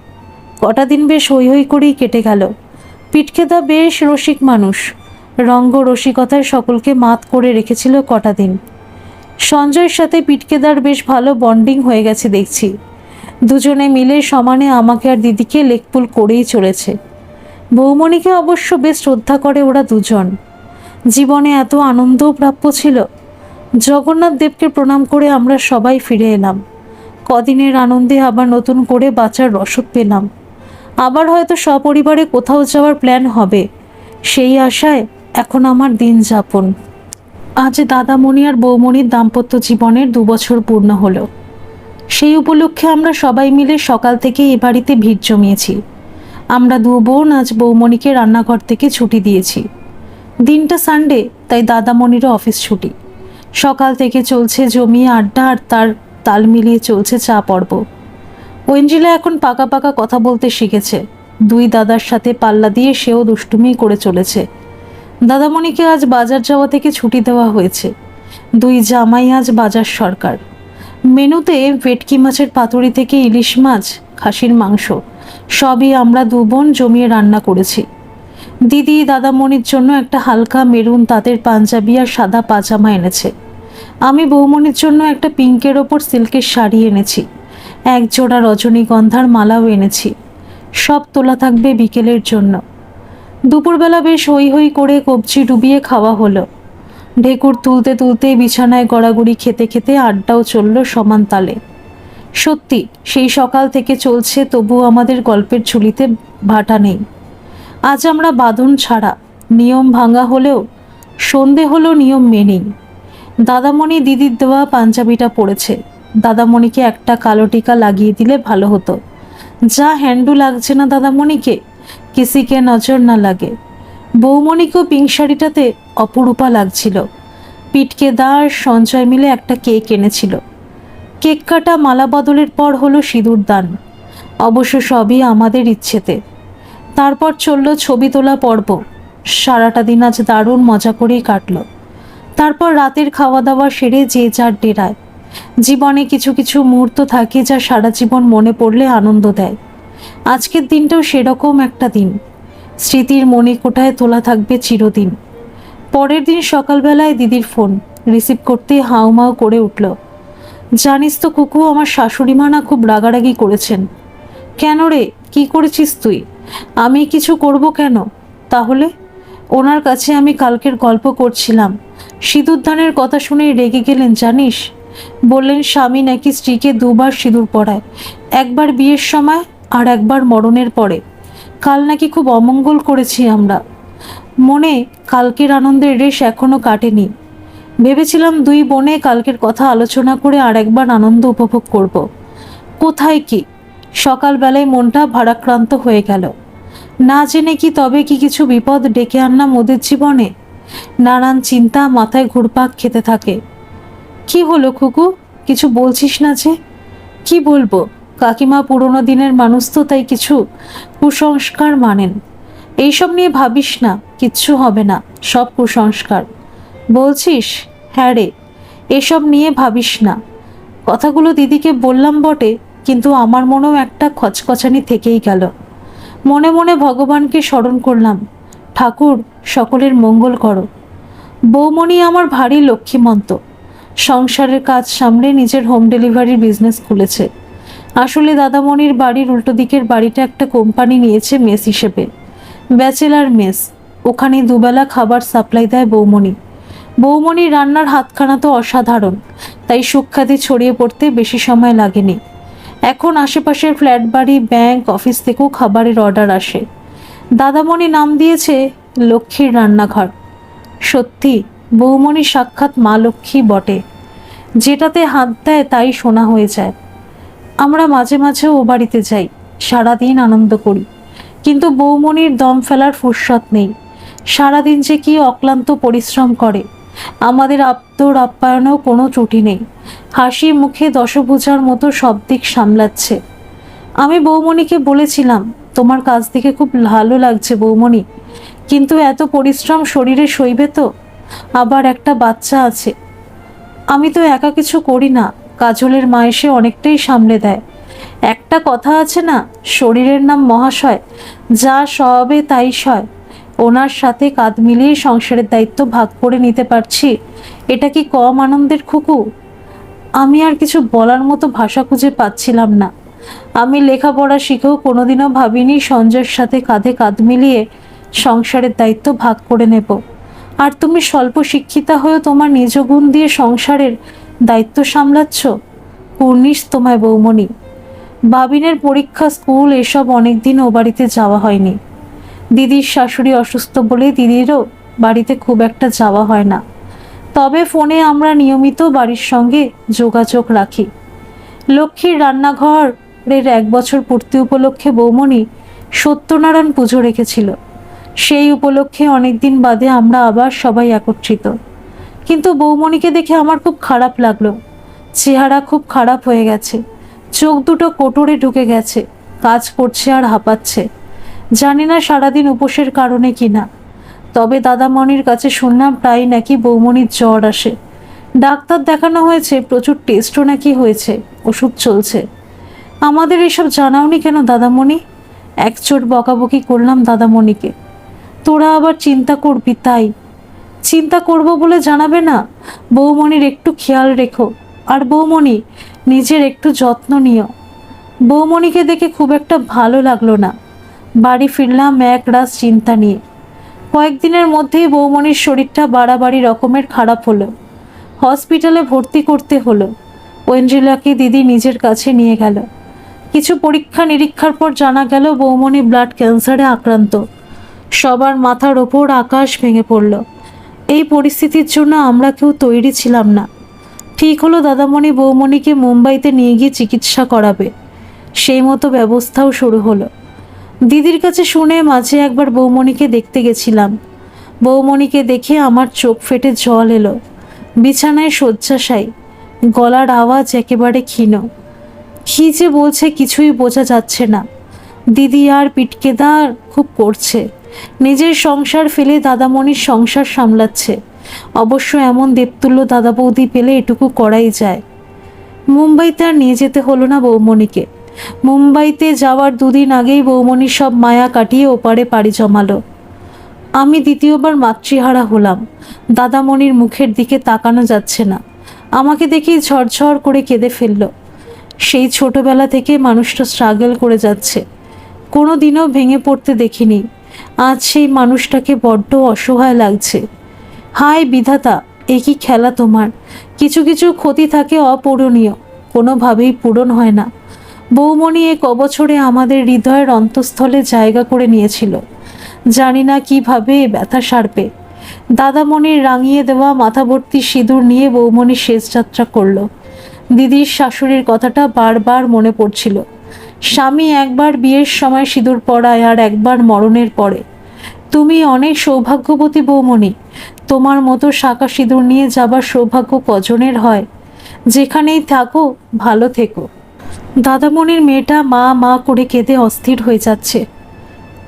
কটা দিন বেশ হৈ হৈ করেই কেটে গেল। পিটকেদা বেশ রসিক মানুষ। রঙ্গ রসিকতায় সকলকে মাত করে রেখেছিল কটা দিন। সঞ্জয়ের সাথে পিটকেদার বেশ ভালো বন্ডিং হয়ে গেছে দেখছি। দুজনে মিলে সমানে আমাকে আর দিদিকে লেকপুল করেই চলেছে। বৌমণিকে অবশ্য বেশ শ্রদ্ধা করে ওরা দুজন। জীবনে এত আনন্দও প্রাপ্য ছিল। জগন্নাথ দেবকে প্রণাম করে আমরা সবাই ফিরে এলাম। কদিনের আনন্দে আবার নতুন করে বাঁচার রসদ পেলাম। আবার হয়তো সপরিবারে কোথাও যাওয়ার প্ল্যান হবে, সেই আশায় এখন আমার দিন যাপন। আজ দাদামণি আর বৌমণির দাম্পত্য জীবনের 2 বছর পূর্ণ হলো। সেই উপলক্ষে আমরা সবাই মিলে সকাল থেকে এ বাড়িতে ভিড় জমিয়েছি। আমরা 2 বোন আজ বৌমণিকে রান্নাঘর থেকে ছুটি দিয়েছি। দিনটা সানডে, তাই দাদামণিরও অফিস ছুটি। সকাল থেকে চলছে জমিয়ে আড্ডা, আর তার তাল মিলিয়ে চলছে চা পর্ব। ঐঞ্জিলা এখন পাকা পাকা কথা বলতে শিখেছে। 2 দাদার সাথে পাল্লা দিয়ে সেও দুষ্টুমি করে চলেছে। দাদামণিকে আজ বাজার যাওয়া থেকে ছুটি দেওয়া হয়েছে। 2 জামাই আজ বাজার সরকার। মেনুতে ভেটকি মাছের পাতুরি থেকে ইলিশ মাছ, খাসির মাংস সবই আমরা 2 বোন জমিয়ে রান্না করেছি। দিদি দাদামণির জন্য একটা হালকা মেরুন তাঁতের পাঞ্জাবি আর সাদা পাজামা এনেছে। আমি বৌমণির জন্য একটা পিঙ্কের ওপর সিল্কের শাড়ি এনেছি। 1 জোড়া রজনীগন্ধার মালাও এনেছি। সব তোলা থাকবে বিকেলের জন্য। দুপুরবেলা বেশ হৈ হৈ করে কবজি ডুবিয়ে খাওয়া হলো। ঢেকুর তুলতে তুলতে বিছানায় গড়াগড়ি খেতে খেতে আড্ডাও চলল সমান তালে। সত্যি সেই সকাল থেকে চলছে, তবু আমাদের গল্পের ঝুলিতে ভাটা নেই। আজ আমরা বাঁধন ছাড়া, নিয়ম ভাঙা হলেও সন্ধে হলো নিয়ম মেনেই। দাদামণি দিদির দেওয়া পাঞ্জাবিটা পরেছে। দাদামণিকে একটা কালো টিকা লাগিয়ে দিলে ভালো হতো। যা হ্যান্ডু লাগছে না দাদামণিকে, কিসিকে নজর না লাগে। বৌমণিকেও পিঙ্ক শাড়িটাতে অপরূপা লাগছিল। পিটকেদা আর সঞ্জয় মিলে একটা কেক এনেছিল। কেক কাটা, মালা বদলের পর হলো সিঁদুর দান। অবশ্য সবই আমাদের ইচ্ছেতে। তারপর চলল ছবি তোলা পর্ব। সারাটা দিন আজ দারুণ মজা করেই কাটল। তারপর রাতের খাওয়া দাওয়া সেরে যে যার ডেরায়। জীবনে কিছু কিছু মুহূর্ত থাকে যা সারা জীবন মনে পড়লে আনন্দ দেয়। আজকের দিনটাও সেরকম একটা দিন। স্মৃতির মণিকোঠায় তোলা থাকবে চিরদিন। পরের দিন সকালবেলায় দিদির ফোন রিসিভ করতে হাউমাউ করে উঠল। জানিস তো কুকু, আমার শাশুড়ি মা না খুব রাগারাগি করেছেন। কেন রে, কি করেছিস তুই? আমি কিছু করব কেন? তাহলে ওনার কাছে আমি কালকের গল্প করছিলাম। সিঁদুরদানের কথা শুনেই রেগে গেলেন জানিস। বললেন স্বামী নাকি স্ত্রীকে 2 বার সিঁদুর পরায়, একবার বিয়ের সময় আর একবার মরণের পরে। কাল নাকি খুব অমঙ্গল করেছি আমরা। মনে কালকের আনন্দের রেশ এখনো কাটেনি। ভেবেছিলাম 2 বোনে কালকের কথা আলোচনা করে আর একবার আনন্দ উপভোগ করব। কোথায় কি, সকালবেলায় মনটা ভারাক্রান্ত হয়ে গেল। না জেনে কি তবে কি কিছু বিপদ ডেকে আনলাম ওদের জীবনে? নানান চিন্তা মাথায় ঘুরপাক খেতে থাকে। কি হলো খুকু, কিছু বলছিস না যে? কি বলবো, কাকিমা পুরোনো দিনের মানুষ তো, তাই কিছু কুসংস্কার মানেন। এইসব নিয়ে ভাবিস না, কিচ্ছু হবে না, সব কুসংস্কার। বলছিস? হ্যাঁ রে, এসব নিয়ে ভাবিস না। কথাগুলো দিদিকে বললাম বটে, কিন্তু আমার মনেও একটা খচখচানি থেকেই গেল। মনে মনে ভগবানকে স্মরণ করলাম, ঠাকুর সকলের মঙ্গল করো। বৌমণি আমার ভারী লক্ষ্মীমন্ত, সংসারের কাজ সামলে নিজের হোম ডেলিভারির বিজনেস খুলেছে। আসলে দাদামণির বাড়ির উল্টো দিকের বাড়িটা একটা কোম্পানি নিয়েছে মেস হিসেবে, ব্যাচেলার মেস। ওখানে দুবেলা খাবার সাপ্লাই দেয় বৌমণি। বৌমণির রান্নার হাতখানা তো অসাধারণ, তাই সুখ্যাতি ছড়িয়ে পড়তে বেশি সময় লাগেনি। এখন আশেপাশের ফ্ল্যাট বাড়ি, ব্যাংক, অফিস থেকেও খাবারের অর্ডার আসে। দাদামণি নাম দিয়েছে লক্ষ্মীর রান্নাঘর। সত্যি বৌমণি সাক্ষাৎ মা লক্ষ্মী বটে, যেটাতে হাত দেয় তাই সোনা হয়ে যায়। আমরা মাঝে মাঝে ও বাড়িতে যাই, সারাদিন আনন্দ করি, কিন্তু বৌমণির দম ফেলার ফুরসত নেই। সারাদিন যে কি অক্লান্ত পরিশ্রম করে, আমাদের আপ্তর আপ্যায়নেও কোনো ত্রুটি নেই। হাসি মুখে দশভুজার মতো সব দিক সামলাচ্ছে। আমি বৌমণিকে বলেছিলাম, তোমার কাজ দেখে খুব ভালো লাগছে বৌমণি, কিন্তু এত পরিশ্রম শরীরে সইবে তো? আবার একটা বাচ্চা আছে। আমি তো একা কিছু করি না, কাজলের মা এসে অনেকটাই সামলে দেয়। একটা কথা আছে না, শরীরের নাম মহাশয়, যা সবে তাই সয়। ওনার সাথে কাঁধ মিলিয়ে সংসারের দায়িত্ব ভাগ করে নিতে পারছি, এটা কি কম আনন্দের খুকু? আমি আর কিছু বলার মতো ভাষা খুঁজে পাচ্ছিলাম না। আমি লেখাপড়া শিখেও কোনোদিনও ভাবিনি সঞ্জয়ের সাথে কাঁধে কাঁধ মিলিয়ে সংসারের দায়িত্ব ভাগ করে নেব। আর তুমি স্বল্প শিক্ষিতা হয়েও তোমার নিজ গুণ দিয়ে সংসারের দায়িত্ব সামলাচ্ছ। কুর্নিশ তোমায় বৌমণি। বাবিনের পরীক্ষা, স্কুল, এসব অনেকদিন ও বাড়িতে যাওয়া হয়নি। দিদির শাশুড়ি অসুস্থ বলে দিদিরও বাড়িতে খুব একটা যাওয়া হয় না, তবে ফোনে আমরা নিয়মিত বাড়ির সঙ্গে যোগাযোগ রাখি। লক্ষ্মীর রান্নাঘরের 1 বছর পূর্তি উপলক্ষে বৌমণি সত্যনারায়ণ পুজো রেখেছিল। সেই উপলক্ষে অনেকদিন বাদে আমরা আবার সবাই একত্রিত। কিন্তু বৌমণিকে দেখে আমার খুব খারাপ লাগলো। চেহারা খুব খারাপ হয়ে গেছে, চোখ দুটো কোটরে ঢুকে গেছে, কাজ করছে আর হাঁপাচ্ছে। জানি না সারাদিন উপোসের কারণে কিনা। তবে দাদামণির কাছে শুনলাম প্রায় নাকি বৌমণির জ্বর আসে। ডাক্তার দেখানো হয়েছে, প্রচুর টেস্টও নাকি হয়েছে, ওষুধ চলছে। আমাদের এসব জানাওনি কেন দাদামণি? একচোট বকাবকি করলাম দাদামণিকে। তোরা আবার চিন্তা করবি তাই? চিন্তা করব বলে জানাবে না? বৌমণির একটু খেয়াল রেখো, আর বৌমণি নিজের একটু যত্ন নিও। বৌমণিকে দেখে খুব একটা ভালো লাগলো না। বাড়ি ফিরলাম এক রাত চিন্তা নিয়ে। কয়েকদিনের মধ্যেই বৌমণির শরীরটা বাড়াবাড়ি রকমের খারাপ হলো। হসপিটালে ভর্তি করতে হলো। ঐন্দ্রিলাকে দিদি নিজের কাছে নিয়ে গেল। কিছু পরীক্ষা নিরীক্ষার পর জানা গেল বৌমণি ব্লাড ক্যান্সারে আক্রান্ত। সবার মাথার ওপর আকাশ ভেঙে পড়ল। এই পরিস্থিতির জন্য আমরা কেউ তৈরি ছিলাম না। ঠিক হলো দাদামণি বৌমণিকে মুম্বাইতে নিয়ে গিয়ে চিকিৎসা করাবে। সেই মতো ব্যবস্থাও শুরু হলো। দিদির কাছে শুনে মাঝে একবার বৌমণিকে দেখতে গেছিলাম। বৌমণিকে দেখে আমার চোখ ফেটে জল এলো। বিছানায় শয্যাশায়ী, গলার আওয়াজ একেবারে ক্ষীণ। কি যে বলছে কিছুই বোঝা যাচ্ছে না। দিদি আর পিটকেদার খুব করছে, নিজের সংসার ফেলে দাদামণির সংসার সামলাচ্ছে। অবশ্য এমন দেবতুল্য দাদা বৌদি পেলে এটুকু করাই যায়। মুম্বাইতে আর নিয়ে যেতে হলো না বৌমণিকে। মুম্বাইতে যাওয়ার 2 দিন আগেই বৌমণি সব মায়া কাটিয়ে ওপারে পাড়ি জমালো। আমি দ্বিতীয়বার মাতৃহারা হলাম। দাদামণির মুখের দিকে তাকানো যাচ্ছে না। আমাকে দেখেই ঝরঝর করে কেঁদে ফেলল। সেই ছোটবেলা থেকে মানুষটা স্ট্রাগল করে যাচ্ছে, কোনো দিনও ভেঙে পড়তে দেখিনি। আজ সেই মানুষটাকে বড্ড অসহায় লাগছে। হায় বিধাতা, এ কি খেলা তোমার! কিছু কিছু ক্ষতি থাকে অপূরণীয়, কোনোভাবেই পূরণ হয় না। বৌমণি এক বছরে আমাদের হৃদয়ের অন্তঃস্থলে জায়গা করে নিয়েছিল। জানি না কিভাবে ব্যথা সারবে। দাদামণির রাঙিয়ে দেওয়া মাথা ভর্তি সিঁদুর নিয়ে বৌমণি শেষ যাত্রা করল। দিদির শাশুড়ির কথাটা বারবার মনে পড়ছিল। স্বামী একবার বিয়ের সময় সিঁদুর পরায় আর একবার মরণের পরে। তুমি অনেক সৌভাগ্যবতী বৌমণি, তোমার মতো শাঁকা সিঁদুর নিয়ে যাবার সৌভাগ্য কজনের হয়। যেখানেই থাকো ভালো থেকো। দাদামণির মেয়েটা মা মা করে কেঁদে অস্থির হয়ে যাচ্ছে।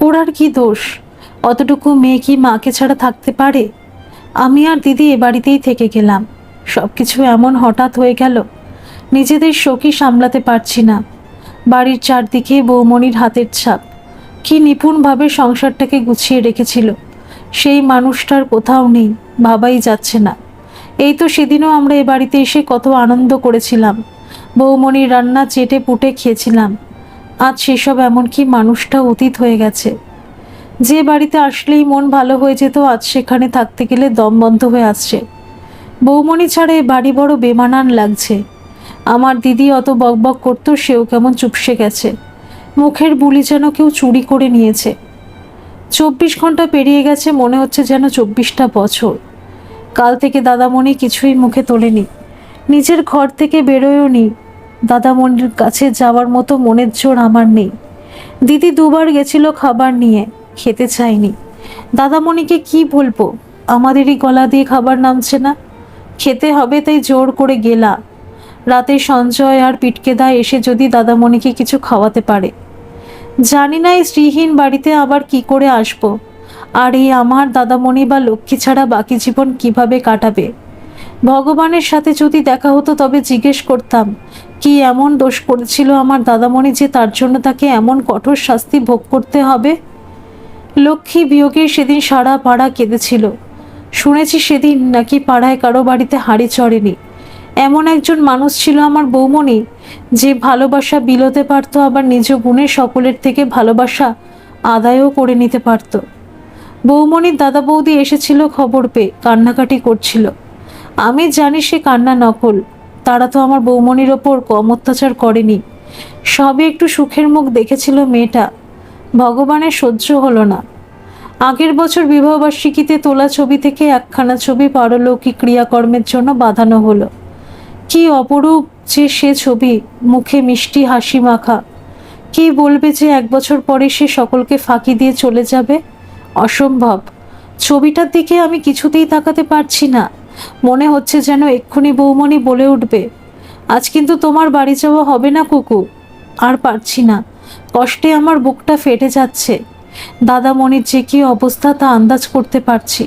ওর আর কি দোষ? অতটুকু মেয়ে কি মাকে ছাড়া থাকতে পারে? আমি আর দিদি এ বাড়িতেই থেকে গেলাম। সব কিছু এমন হঠাৎ হয়ে গেল, নিজেদের শোকই সামলাতে পারছি না। বাড়ির চারদিকে বৌমণির হাতের ছাপ। কি নিপুণভাবে সংসারটাকে গুছিয়ে রেখেছিল, সেই মানুষটার কোথাও নেই, ভাবাই যাচ্ছে না। এই তো সেদিনও আমরা এ বাড়িতে এসে কত আনন্দ করেছিলাম, বৌমণির রান্না চেটে পুটে খেয়েছিলাম। আজ সেসব এমনকি মানুষটা অতীত হয়ে গেছে। যে বাড়িতে আসলেই মন ভালো হয়ে যেত, আজ সেখানে থাকতে গেলে দম বন্ধ হয়ে আসছে। বৌমণি ছাড়া এ বাড়ি বড় বেমানান লাগছে। আমার দিদি অত বকবক করতো, সেও কেমন চুপসে গেছে। মুখের বুলি যেন কেউ চুরি করে নিয়েছে। 24 ঘন্টা পেরিয়ে গেছে, মনে হচ্ছে যেন 24টা বছর। কাল থেকে দাদামণি কিছুই মুখে তোলেনি, নিজের ঘর থেকে বেরোয়ও নি। দাদামণির কাছে যাওয়ার মতো মনের জোর আমার নেই। দিদি দুবার গেছিল খাবার নিয়ে, খেতে চাইনি। দাদামণিকে কি বলবো, আমাদেরই গলা দিয়ে খাবার নামছে না, খেতে হবে তাই জোর করে গেলা। রাতে সঞ্জয় আর পিটকেদা এসে যদি দাদামণিকে কিছু খাওয়াতে পারে। জানি না এই শ্রীহীন বাড়িতে আবার কি করে আসবো, আর এই আমার দাদামণি বা লক্ষ্মী ছাড়া বাকি জীবন কিভাবে কাটাবে। ভগবানের সাথে যদি দেখা হতো তবে জিজ্ঞেস করতাম কি এমন দোষ করেছিল আমার দাদামণি যে তার জন্য তাকে এমন কঠোর শাস্তি ভোগ করতে হবে। লক্ষ্মী বিয়োগে সেদিন সারা পাড়া কেঁদেছিল। শুনেছি সেদিন নাকি পাড়ায় কারো বাড়িতে হাঁড়ি চড়েনি। এমন একজন মানুষ ছিল আমার বৌমণি, যে ভালোবাসা বিলোতে পারত, আবার নিজ গুণে সকলের থেকে ভালোবাসা আদায়ও করে নিতে পারত। বৌমণির দাদা বৌদি এসেছিল, খবর পেয়ে কান্নাকাটি করছিল। আমি জানি সে কান্না নকল, তারা তো আমার বৌমণির ওপর কম অত্যাচার করেনি। সবে একটু সুখের মুখ দেখেছিল মেয়েটা, ভগবানের সহ্য হলো না। আগের বছর বিবাহবার্ষিকীতে তোলা ছবি থেকে একখানা ছবি পারলৌকিক ক্রিয়াকর্মের জন্য বাঁধানো হলো। কি অপরূপ যে সে ছবি, মুখে মিষ্টি হাসি মাখা। কি বলবে যে 1 বছর পরে সে সকলকে ফাঁকি দিয়ে চলে যাবে? অসম্ভব। ছবিটার দিকে আমি কিছুতেই তাকাতে পারছি না। মনে হচ্ছে যেন এক্ষুনি বৌমণি বলে উঠবে, আজ কিন্তু তোমার বাড়ি যাওয়া হবে না কুকু। আর পারছি না, কষ্টে আমার বুকটা ফেটে যাচ্ছে। দাদামণির যে কি অবস্থা তা আন্দাজ করতে পারছি।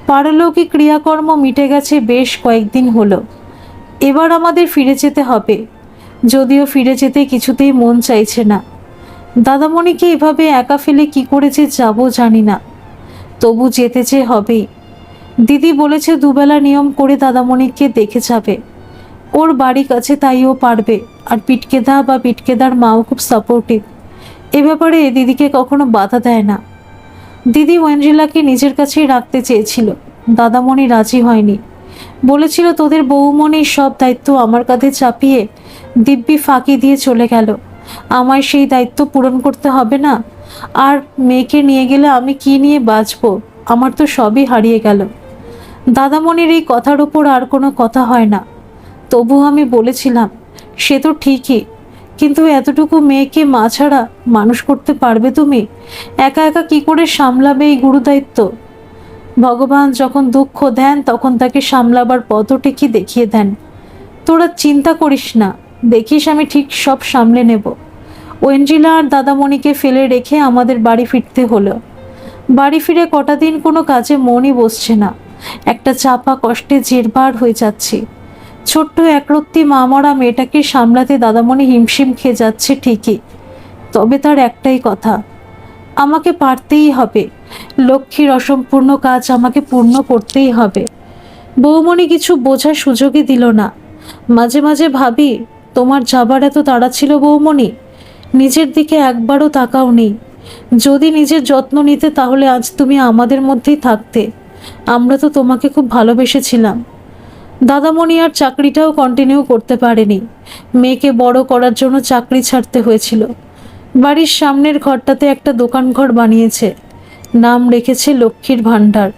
পারলৌকিক ক্রিয়াকর্ম মিটে গেছে বেশ কয়েকদিন হলো। এবার আমাদের ফিরে যেতে হবে, যদিও ফিরে যেতে কিছুতেই মন চাইছে না। দাদামণিকে এভাবে একা ফেলে কি করে যে যাবো জানি না, তবু যেতে যে হবেই। দিদি বলেছে দুবেলা নিয়ম করে দাদামণিকে দেখে যাবে। ওর বাড়ি কাছে, তাই ও পারবে। আর পিটকেদা বা পিটকেদার মাও খুব সাপোর্টিভ। এ ব্যাপারে দিদিকে কখনো বাধা দেয় না। দিদি ওয়েন্ড্রিলাকে নিজের কাছেই রাখতে চেয়েছিল, দাদামণি রাজি হয়নি। বলেছিল তোদের বৌমণির সব দায়িত্ব আমার কাঁধে চাপিয়ে দিব্যি ফাঁকি দিয়ে চলে গেল, আমায় সেই দায়িত্ব পূরণ করতে হবে না। আর মেয়েকে নিয়ে গেলে আমি কি নিয়ে বাঁচবো, আমার তো সবই হারিয়ে গেল। দাদামণির এই কথার ওপর আর কোনো কথা হয় না। তবু আমি বলেছিলাম, সে তো ঠিকই, কিন্তু এতটুকু মেয়েকে মা ছাড়া মানুষ করতে পারবে তুমি? একা একা কি করে সামলাবে এই গুরুদায়িত্ব? ভগবান যখন দুঃখ দেন তখন তাকে সামলাবার পথটি কি দেখিয়ে দেন। তোরা চিন্তা করিস না, দেখিস আমি ঠিক সব সামলে নেব। ওয়েন্ড্রিলা আর দাদামণিকে ফেলে রেখে আমাদের বাড়ি ফিরতে হলো। বাড়ি ফিরে কটা দিন কোনো কাজে মনই বসছে না। একটা চাপা কষ্টে জেরবার হয়ে যাচ্ছি। ছোট্ট একরত্তি মা মরা মেয়েটাকে সামলাতে দাদামণি হিমশিম খেয়ে যাচ্ছে ঠিকই, তবে তার একটাই কথা, আমাকে পারতেই হবে। লক্ষ্মীর অসম্পূর্ণ কাজ আমাকে পূর্ণ করতেই হবে। বৌমণি কিছু বোঝার সুযোগই দিল না। মাঝে মাঝে ভাবি, তোমার যাবার এত তাড়া ছিল বৌমণি, নিজের দিকে একবারও তাকাও নেই। যদি নিজের যত্ন নিতে তাহলে আজ তুমি আমাদের মধ্যেই থাকতে। আমরা তো তোমাকে খুব ভালোবেসেছিলাম। দাদামণি আর চাকরিটাও কন্টিনিউ করতে পারেনি, মেয়েকে বড় করার জন্য চাকরি ছাড়তে হয়েছিল। বাড়ির সামনের ঘরটাতে একটা দোকান ঘর বানিয়েছে, নাম রেখেছে লক্ষ্মীর ভাণ্ডার।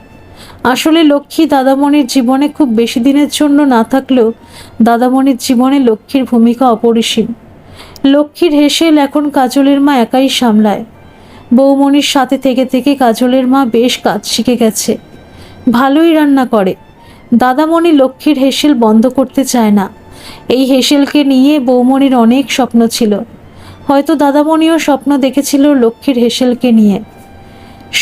আসলে লক্ষ্মী দাদামণির জীবনে খুব বেশি দিনের জন্য না থাকলেও দাদামণির জীবনে লক্ষ্মীর ভূমিকা অপরিসীম। লক্ষ্মীর হেসেল এখন কাজলের মা একাই সামলায়। বৌমণির সাথে থেকে থেকে কাজলের মা বেশ কাজ শিখে গেছে, ভালোই রান্না করে। দাদামণি লক্ষ্মীর হেসেল বন্ধ করতে চায় না। এই হেসেলকে নিয়ে বৌমণির অনেক স্বপ্ন ছিল, হয়তো দাদামণিও স্বপ্ন দেখেছিল লক্ষ্মীর হেসেলকে নিয়ে।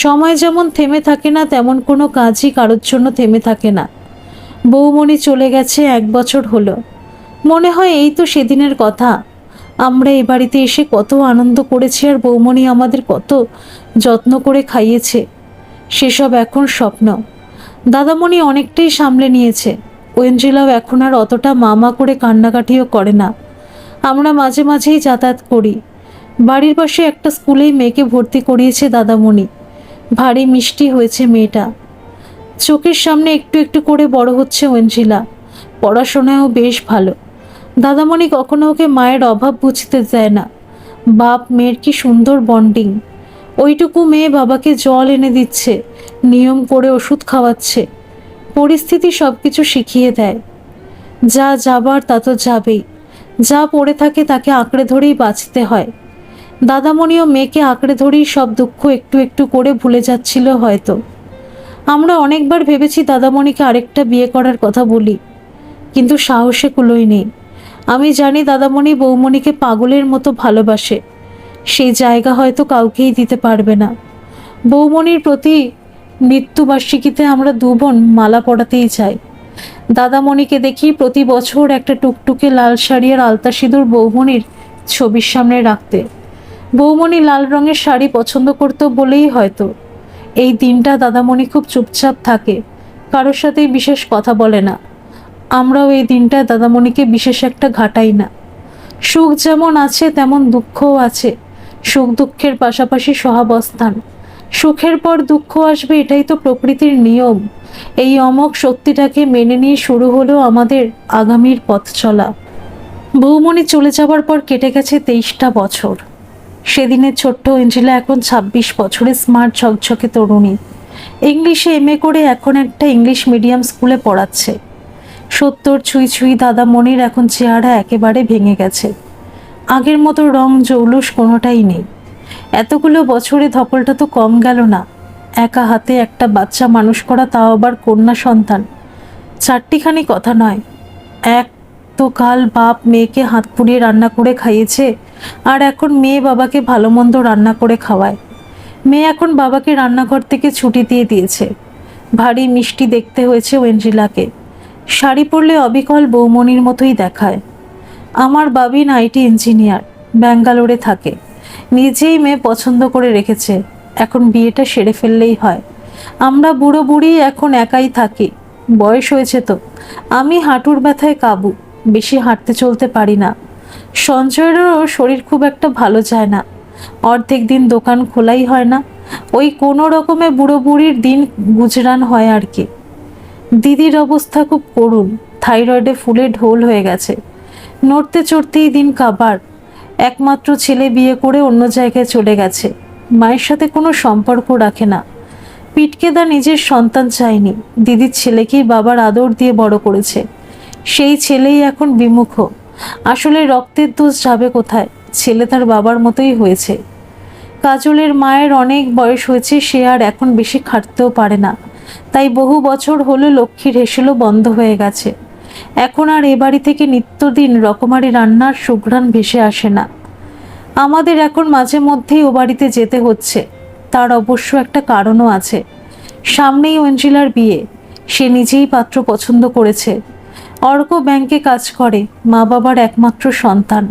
সময় যেমন থেমে থাকে না, তেমন কোনো কাজই কারোর জন্য থেমে থাকে না। বৌমণি চলে গেছে 1 বছর হলো। মনে হয় এই তো সেদিনের কথা। আমরা এ বাড়িতে এসে কত আনন্দ করেছি, আর বৌমণি আমাদের কত যত্ন করে খাইয়েছে, সেসব এখন স্বপ্ন। দাদামণি অনেকটাই সামলে নিয়েছে। ওয়েঞ্জেলাও এখন আর অতটা মামা করে কান্নাকাটিও করে না। আমরা মাঝে মাঝেই যাতায়াত করি। বাড়ির পাশে একটা স্কুলেই মেয়েকে ভর্তি করিয়েছে দাদামণি। ভারী মিষ্টি হয়েছে মেয়েটা। চোখের সামনে একটু একটু করে বড় হচ্ছে ওয়েঞ্জেলা। পড়াশোনায়ও বেশ ভালো। দাদামণি কখনো ওকে মায়ের অভাব বুঝতে দেয় না। বাপ মেয়ের কি সুন্দর বন্ডিং। ওইটুকু মেয়ে বাবাকে জল এনে দিচ্ছে, নিয়ম করে ওষুধ খাওয়াচ্ছে। পরিস্থিতি সব কিছু শিখিয়ে দেয়। যা যাবার তা তো যাবেই, যা পড়ে থাকে তাকে আঁকড়ে ধরেই বাঁচতে হয়। দাদামণিও মেয়েকে আঁকড়ে ধরেই সব দুঃখ একটু একটু করে ভুলে যাচ্ছিল হয়তো। আমরা অনেকবার ভেবেছি দাদামণিকে আরেকটা বিয়ে করার কথা বলি, কিন্তু সাহসে কুলোই নেই। আমি জানি দাদামণি বৌমণিকে পাগলের মতো ভালোবাসে। সেই জায়গা হয়তো কাউকেই দিতে পারবে না। বৌমণির প্রতি মৃত্যুবার্ষিকীতে আমরা দু বোন মালা পরাতেই চাই। দাদামণিকে দেখি প্রতি বছর একটা টুকটুকে লাল শাড়ি আর আলতা সিঁদুর বৌমণির ছবির সামনে রাখতে। বৌমণি লাল রঙের শাড়ি পছন্দ করতো বলেই হয়তো এই দিনটা দাদামণি খুব চুপচাপ থাকে, কারোর সাথেই বিশেষ কথা বলে না। আমরাও এই দিনটা দাদামণিকে বিশেষ একটা ঘাটাই না। সুখ যেমন আছে তেমন দুঃখও আছে। সুখ দুঃখের পাশাপাশি সহাবস্থান। সুখের পর দুঃখ আসবে, এটাই তো প্রকৃতির নিয়ম। এই অমোঘ সত্যিটাকে মেনে নিয়ে শুরু হলো আমাদের আগামীর পথ চলা। বৌমণি চলে যাবার পর কেটে গেছে 23টা বছর। সেদিনের ছোট্ট এঞ্জেলা এখন 26 বছরের স্মার্ট ঝকঝকে তরুণী। ইংলিশে এমএ করে এখন একটা ইংলিশ মিডিয়াম স্কুলে পড়াচ্ছে। 70 ছুঁই ছুঁই দাদামণির এখন চেহারা একেবারে ভেঙে গেছে। আগের মতো রং জৌলুস কোনোটাই নেই। এতগুলো বছরে ধকলটা তো কম গেল না। একা হাতে একটা বাচ্চা মানুষ করা, তাও আবার কন্যা সন্তান। চারটিখানি কথা নয়। এক তো কাল বাপ মেয়েকে হাত পুড়িয়ে রান্না করে খাইয়েছে, আর এখন মেয়ে বাবাকে ভালো মন্দ রান্না করে খাওয়ায়। মেয়ে এখন বাবাকে রান্নাঘর থেকে ছুটি দিয়ে দিয়েছে। ভারী মিষ্টি দেখতে হয়েছে ওয়েঞ্জেলাকে। শাড়ি পরলে অবিকল বৌমণির মতোই দেখায়। আমার বাবিন আইটি ইঞ্জিনিয়ার, ব্যাঙ্গালোরে থাকে। নিজেই মেয়ে পছন্দ করে রেখেছে। এখন বিয়েটা সেরে ফেললেই হয়। আমরা বুড়ো বুড়ি এখন একাই থাকি। বয়স হয়েছে তো। আমি হাঁটুর ব্যথায় কাবু, বেশি হাঁটতে চলতে পারি না। সঞ্জয়েরও শরীর খুব একটা ভালো যায় না। অর্ধেক দিন দোকান খোলাই হয় না। ওই কোনো রকমে বুড়ো বুড়ির দিন গুজরান হয় আর কি। দিদির অবস্থা খুব করুণ। থাইরয়েডে ফুলে ঢোল হয়ে গেছে। নড়তে চড়তেই দিন কাবার। একমাত্র ছেলে বিয়ে করে অন্য জায়গায় চলে গেছে। মায়ের সাথে কোনো সম্পর্ক রাখে না। পিটকেদা নিজের সন্তান চায়নি, দিদির ছেলেকেই বাবার আদর দিয়ে বড় করেছে। সেই ছেলেই এখন বিমুখ। আসলে রক্তের দোষ যাবে কোথায়? ছেলে তার বাবার মতোই হয়েছে। কাজলের মায়ের অনেক বয়স হয়েছে, সে আর এখন বেশি খাটতেও পারে না। তাই বহু বছর হলো লক্ষ্মীর হেসেলও বন্ধ হয়ে গেছে। এখন আর এ বাড়ি থেকে নিত্যদিন রকমারি রান্নার সুঘ্রাণ ভেসে আসে না। আমাদের এখন মাঝে মধ্যেই ও বাড়িতে যেতে হচ্ছে। তার অবশ্য একটা কারণও আছে। সামনেই ওয়েঞ্জেলার বিয়ে। সে নিজেই পাত্র পছন্দ করেছে। অর্ক ব্যাংকে কাজ করে, মা বাবার একমাত্র সন্তান।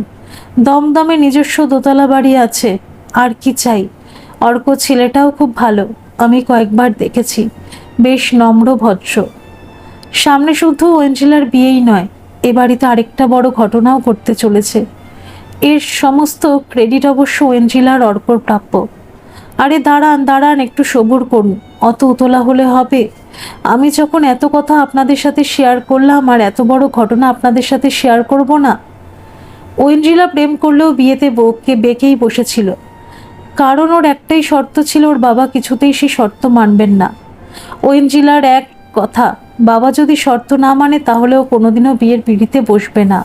দমদমে নিজস্ব দোতলা বাড়ি আছে। আর কি চাই? অর্ক ছেলেটাও খুব ভালো, আমি কয়েকবার দেখেছি। বেশ নম্র ভদ্র। সামনে শুধু ওয়েঞ্জেলার বিয়েই নয়, এ বাড়িতে আরেকটা বড় ঘটনাও ঘটতে চলেছে। এর সমস্ত ক্রেডিট অবশ্য ওয়েঞ্জেলার অর্কর প্রাপ্য। আরে দাঁড়ান দাঁড়ান, একটু সবুর করুন। অত উতলা হলে হবে? আমি যখন এত কথা আপনাদের সাথে শেয়ার করলাম, আর এত বড় ঘটনা আপনাদের সাথে শেয়ার করব না? ওয়েঞ্জেলা প্রেম করলেও বিয়েতে বউকে বেঁকেই বসেছিল। কারণ ওর একটাই শর্ত ছিল, ওর বাবা কিছুতেই সেই শর্ত মানবেন না। ওয়েঞ্জেলার এক কথা, বাবা যদি শর্ত না মানে তাহলেও কোনোদিনও বিয়ের পিঁড়িতে বসবে না।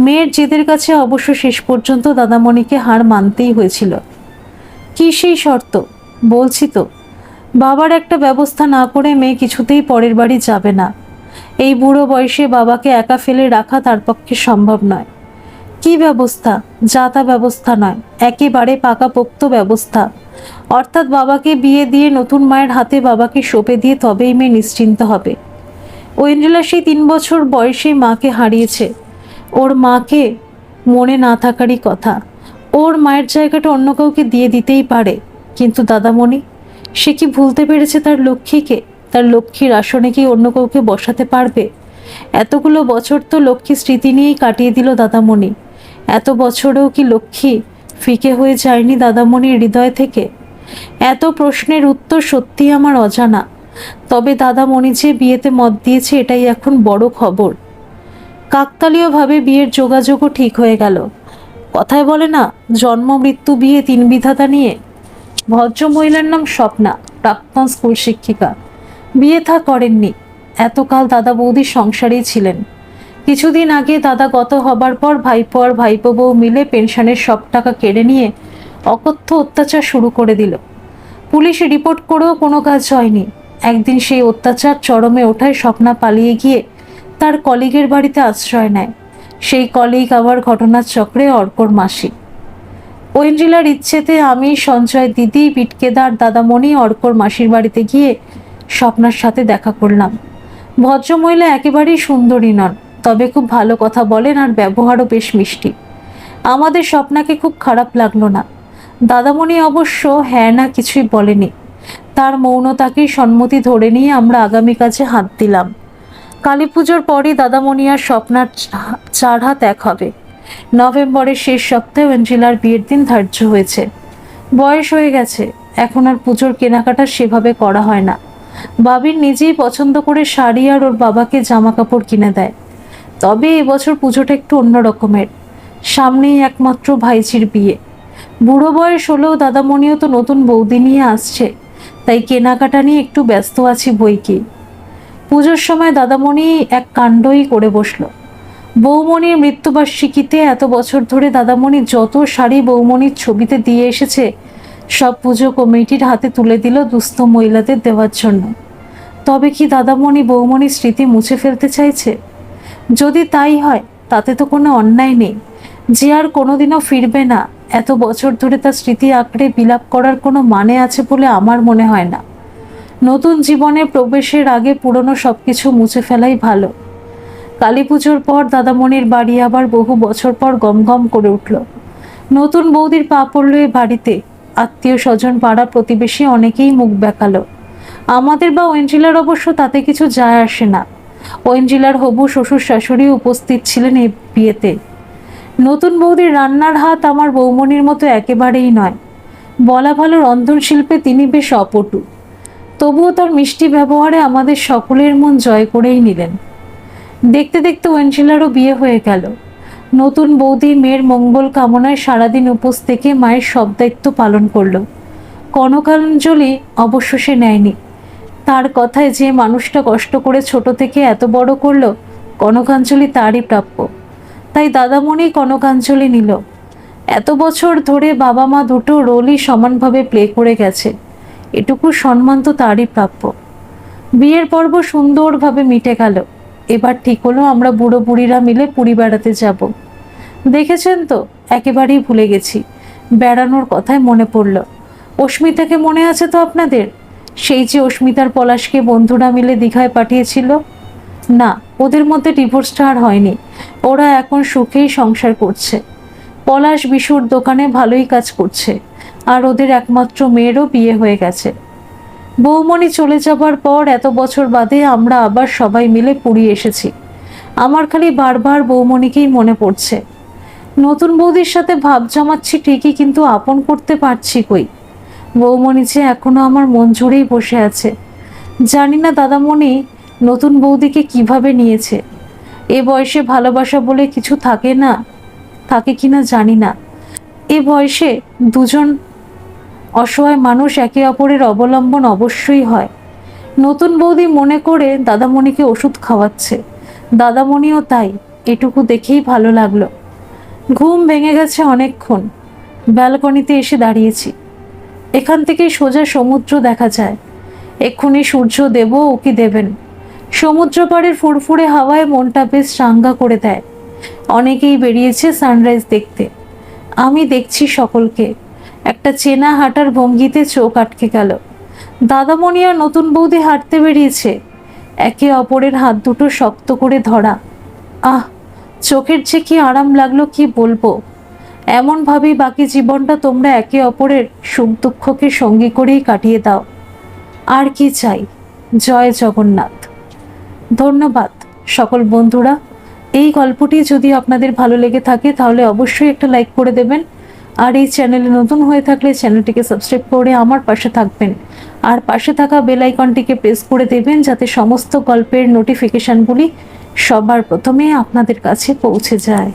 মেয়ের জেদের কাছে অবশ্য শেষ পর্যন্ত দাদামণিকে হার মানতেই হয়েছিল। কি সেই শর্ত? বলছি তো, বাবার একটা ব্যবস্থা না করে মেয়ে কিছুতেই পরের বাড়ি যাবে না। এই বুড়ো বয়সে বাবাকে একা ফেলে রাখা তার পক্ষে সম্ভব নয়। কি ব্যবস্থা? যা তা ব্যবস্থা নয়, একেবারে পাকাপোক্ত ব্যবস্থা। অর্থাৎ বাবাকে বিয়ে দিয়ে নতুন মায়ের হাতে বাবাকে সঁপে দিয়ে তবেই মেয়ে নিশ্চিন্ত হবে। ওয়েন্ড্রিলা সেই 3 বছর বয়সে মাকে হারিয়েছে। ওর মাকে মনে না থাকারই কথা। ওর মায়ের জায়গাটা অন্য কাউকে দিয়ে দিতেই পারে, কিন্তু দাদামণি, সে কি ভুলতে পেরেছে তার লক্ষ্মীকে? তার লক্ষ্মীর আসনে কি অন্য কাউকে বসাতে পারবে? এতগুলো বছর তো লক্ষ্মী স্মৃতি নিয়েই কাটিয়ে দিল দাদামণি। এত বছরেও কি লক্ষ্মী ফিকে হয়ে যায়নি দাদামণির হৃদয় থেকে? এত প্রশ্নের উত্তর সত্যি আমার অজানা। তবে দাদামণি যে বিয়েতে মত দিয়েছে এটাই এখন বড় খবর। কাকতালীয়ভাবে বিয়ের যোগাযোগও ঠিক হয়ে গেল। কথায় বলে না, জন্ম মৃত্যু বিয়ে তিন বিধাতা নিয়ে। ভদ্রমহিলার নাম স্বপ্না, প্রাক্তন স্কুল শিক্ষিকা। বিয়ে থা করেননি, এতকাল দাদা বৌদির সংসারেই ছিলেন। কিছুদিন আগে দাদা গত হবার পর ভাইপো আর ভাইপো বউ মিলে পেনশনের সব টাকা কেড়ে নিয়ে অকথ্য অত্যাচার শুরু করে দিল। পুলিশে রিপোর্ট করেও কোনো কাজ হয়নি। একদিন সেই অত্যাচার চরমে ওঠায় স্বপ্না পালিয়ে গিয়ে তার কলিগের বাড়িতে আশ্রয় নেয়। সেই কলিগ আবার ঘটনার চক্রে অর্কর মাসি। ঐন্দ্রিলার ইচ্ছেতে আমি, সঞ্জয় দিদি, বিটকেদার, দাদামণি অর্কর মাসির বাড়িতে গিয়ে স্বপ্নার সাথে দেখা করলাম। ভদ্রমহিলা একেবারেই সুন্দরী নন, তবে খুব ভালো কথা বলেন আর ব্যবহারও বেশ মিষ্টি। আমাদের স্বপ্নাকে খুব খারাপ লাগলো না। দাদামণি অবশ্য হ্যাঁ না কিছুই বলেনি। তার মৌনতাকেই সম্মতি ধরে নিয়ে আমরা আগামী কাজে হাত দিলাম। কালী পুজোর পরই দাদামণি আর স্বপ্নার চার হাত এক হবে। নভেম্বরের শেষ সপ্তাহে অঞ্জিলার বিয়ের দিন ধার্য হয়েছে। বয়স হয়ে গেছে, এখন আর পুজোর কেনাকাটা সেভাবে করা হয় না। বাবির নিজেই পছন্দ করে শাড়ি আর ওর বাবাকে জামা কাপড় কিনে দেয়। তবে এবছর পুজোটা একটু অন্য রকমের। সামনেই একমাত্র ভাইঝির বিয়ে। বুড়ো বয়স হলেও দাদামণিও তো নতুন বৌদি নিয়ে আসছে, তাই কেনাকাটা নিয়ে একটু ব্যস্ত আছি বইকি। পুজোর সময় দাদামণি এক কাণ্ডই করে বসলো। বৌমণির মৃত্যুবার্ষিকীতে এত বছর ধরে দাদামণি যত শাড়ি বৌমণির ছবিতে দিয়ে এসেছে সব পুজো কমিটির হাতে তুলে দিল দুস্থ মহিলাদের দেওয়ার জন্য। তবে কি দাদামণি বৌমণির স্মৃতি মুছে ফেলতে চাইছে? যদি তাই হয় তাতে তো কোনো অন্যায় নেই। যে আর কোনোদিনও ফিরবে না, এত বছর ধরে তার স্মৃতি আঁকড়ে বিলাপ করার কোনো মানে আছে বলে আমার মনে হয় না। নতুন জীবনে প্রবেশের আগে পুরনো সবকিছু মুছে ফেলাই ভালো। কালী পুজোর পর দাদামণির বাড়ি আবার বহু বছর পর গমগম করে উঠল। নতুন বৌদির পা পড়ল এ বাড়িতে। আত্মীয় স্বজন, পাড়া প্রতিবেশী অনেকেই মুখ বেঁকালো। আমাদের বা ঐন্দ্রিলার অবশ্য তাতে কিছু যায় আসে না। ঐন্দ্রিলার হবু শ্বশুর শাশুড়ি উপস্থিত ছিলেন এই বিয়েতে। নতুন বৌদির রান্নার হাত আমার বৌমণির মতো একেবারেই নয়। বলা ভালো, রন্ধনশিল্পে তিনি বেশ অপটু। তবুও তার মিষ্টি ব্যবহারে আমাদের সকলের মন জয় করেই নিলেন। দেখতে দেখতে ঐন্দ্রিলারও বিয়ে হয়ে গেল। নতুন বৌদি মেয়ের মঙ্গল কামনায় সারাদিন উপোস থেকে মায়ের সব দায়িত্ব পালন করলো। কনকাঞ্জলি অবশ্য সে নেয়নি। তার কথায় যে মানুষটা কষ্ট করে ছোট থেকে এত বড় করলো, কনকাঞ্জলি তারই প্রাপ্য। তাই দাদামণি কনকাঞ্জলি নিল। এত বছর ধরে বাবা মা দুটো রোলই সমানভাবে প্লে করে গেছে, এটুকু সম্মান তো তারই প্রাপ্য। বিয়ের পর্ব সুন্দরভাবে মিটে গেল। এবার ঠিক হলো আমরা বুড়ো বুড়িরা মিলে পুরী বেড়াতে যাব। দেখেছেন তো, একেবারেই ভুলে গেছি। বেড়ানোর কথায় মনে পড়ল। অস্মিতাকে মনে আছে তো আপনাদের? সেই যে অস্মিতার পলাশকে বন্ধুরা মিলে দীঘায় পাঠিয়েছিল। না, ওদের মধ্যে ডিভোর্সটা আর হয়নি। ওরা এখন সুখেই সংসার করছে। পলাশ বিশুর দোকানে ভালোই কাজ করছে, আর ওদের একমাত্র মেয়েরও বিয়ে হয়ে গেছে। বৌমণি চলে যাবার পর এত বছর বাদে আমরা আবার সবাই মিলে পুরী এসেছি। আমার খালি বারবার বৌমণিকেই মনে পড়ছে। নতুন বৌদির সাথে ভাব জমাচ্ছি ঠিকই, কিন্তু আপন করতে পারছি কই। বৌমণি যে এখনো আমার মন জুড়েই বসে আছে। জানি না দাদামণি নতুন বৌদিকে কিভাবে নিয়েছে। এ বয়সে ভালোবাসা বলে কিছু থাকে না, থাকে কিনা জানি না। এ বয়সে দুজন অসহায় মানুষ একে অপরের অবলম্বন অবশ্যই হয়। নতুন বৌদি মনে করে দাদামণিকে ওষুধ খাওয়াচ্ছে, দাদামণিও তাই। এটুকু দেখেই ভালো লাগলো। ঘুম ভেঙে গেছে অনেকক্ষণ। ব্যালকনিতে এসে দাঁড়িয়েছি। এখান থেকে সোজা সমুদ্র দেখা যায়। এক্ষুনি সূর্য দেব ও কি দেবেন। সমুদ্র পাড়ের ফুরফুরে হাওয়ায় মনটা বেশ চাঙ্গা করে দেয়। অনেকেই বেরিয়েছে সানরাইজ দেখতে। আমি দেখছি সকলকে। একটা চেনা হাঁটার ভঙ্গিতে চোখ আটকে গেল। দাদামণি আর নতুন বৌদি হাঁটতে বেরিয়েছে, একে অপরের হাত দুটো শক্ত করে ধরা। আহ, চোখের যে কি আরাম লাগলো কি বলবো। এমনভাবেই বাকি জীবনটা তোমরা একে অপরের সুখ দুঃখকে সঙ্গী করেই কাটিয়ে দাও। আর কি চাই। জয় জগন্নাথ। ধন্যবাদ সকল বন্ধুরা। এই গল্পটি যদি আপনাদের ভালো লেগে থাকে তাহলে অবশ্যই একটা লাইক করে দেবেন। আর এই চ্যানেলে নতুন হয়ে থাকলে চ্যানেলটিকে সাবস্ক্রাইব করে আমার পাশে থাকবেন। আর পাশে থাকা বেল আইকনটিকে প্রেস করে দেবেন যাতে সমস্ত গল্পের নোটিফিকেশনগুলি সবার প্রথমে আপনাদের কাছে পৌঁছে যায়।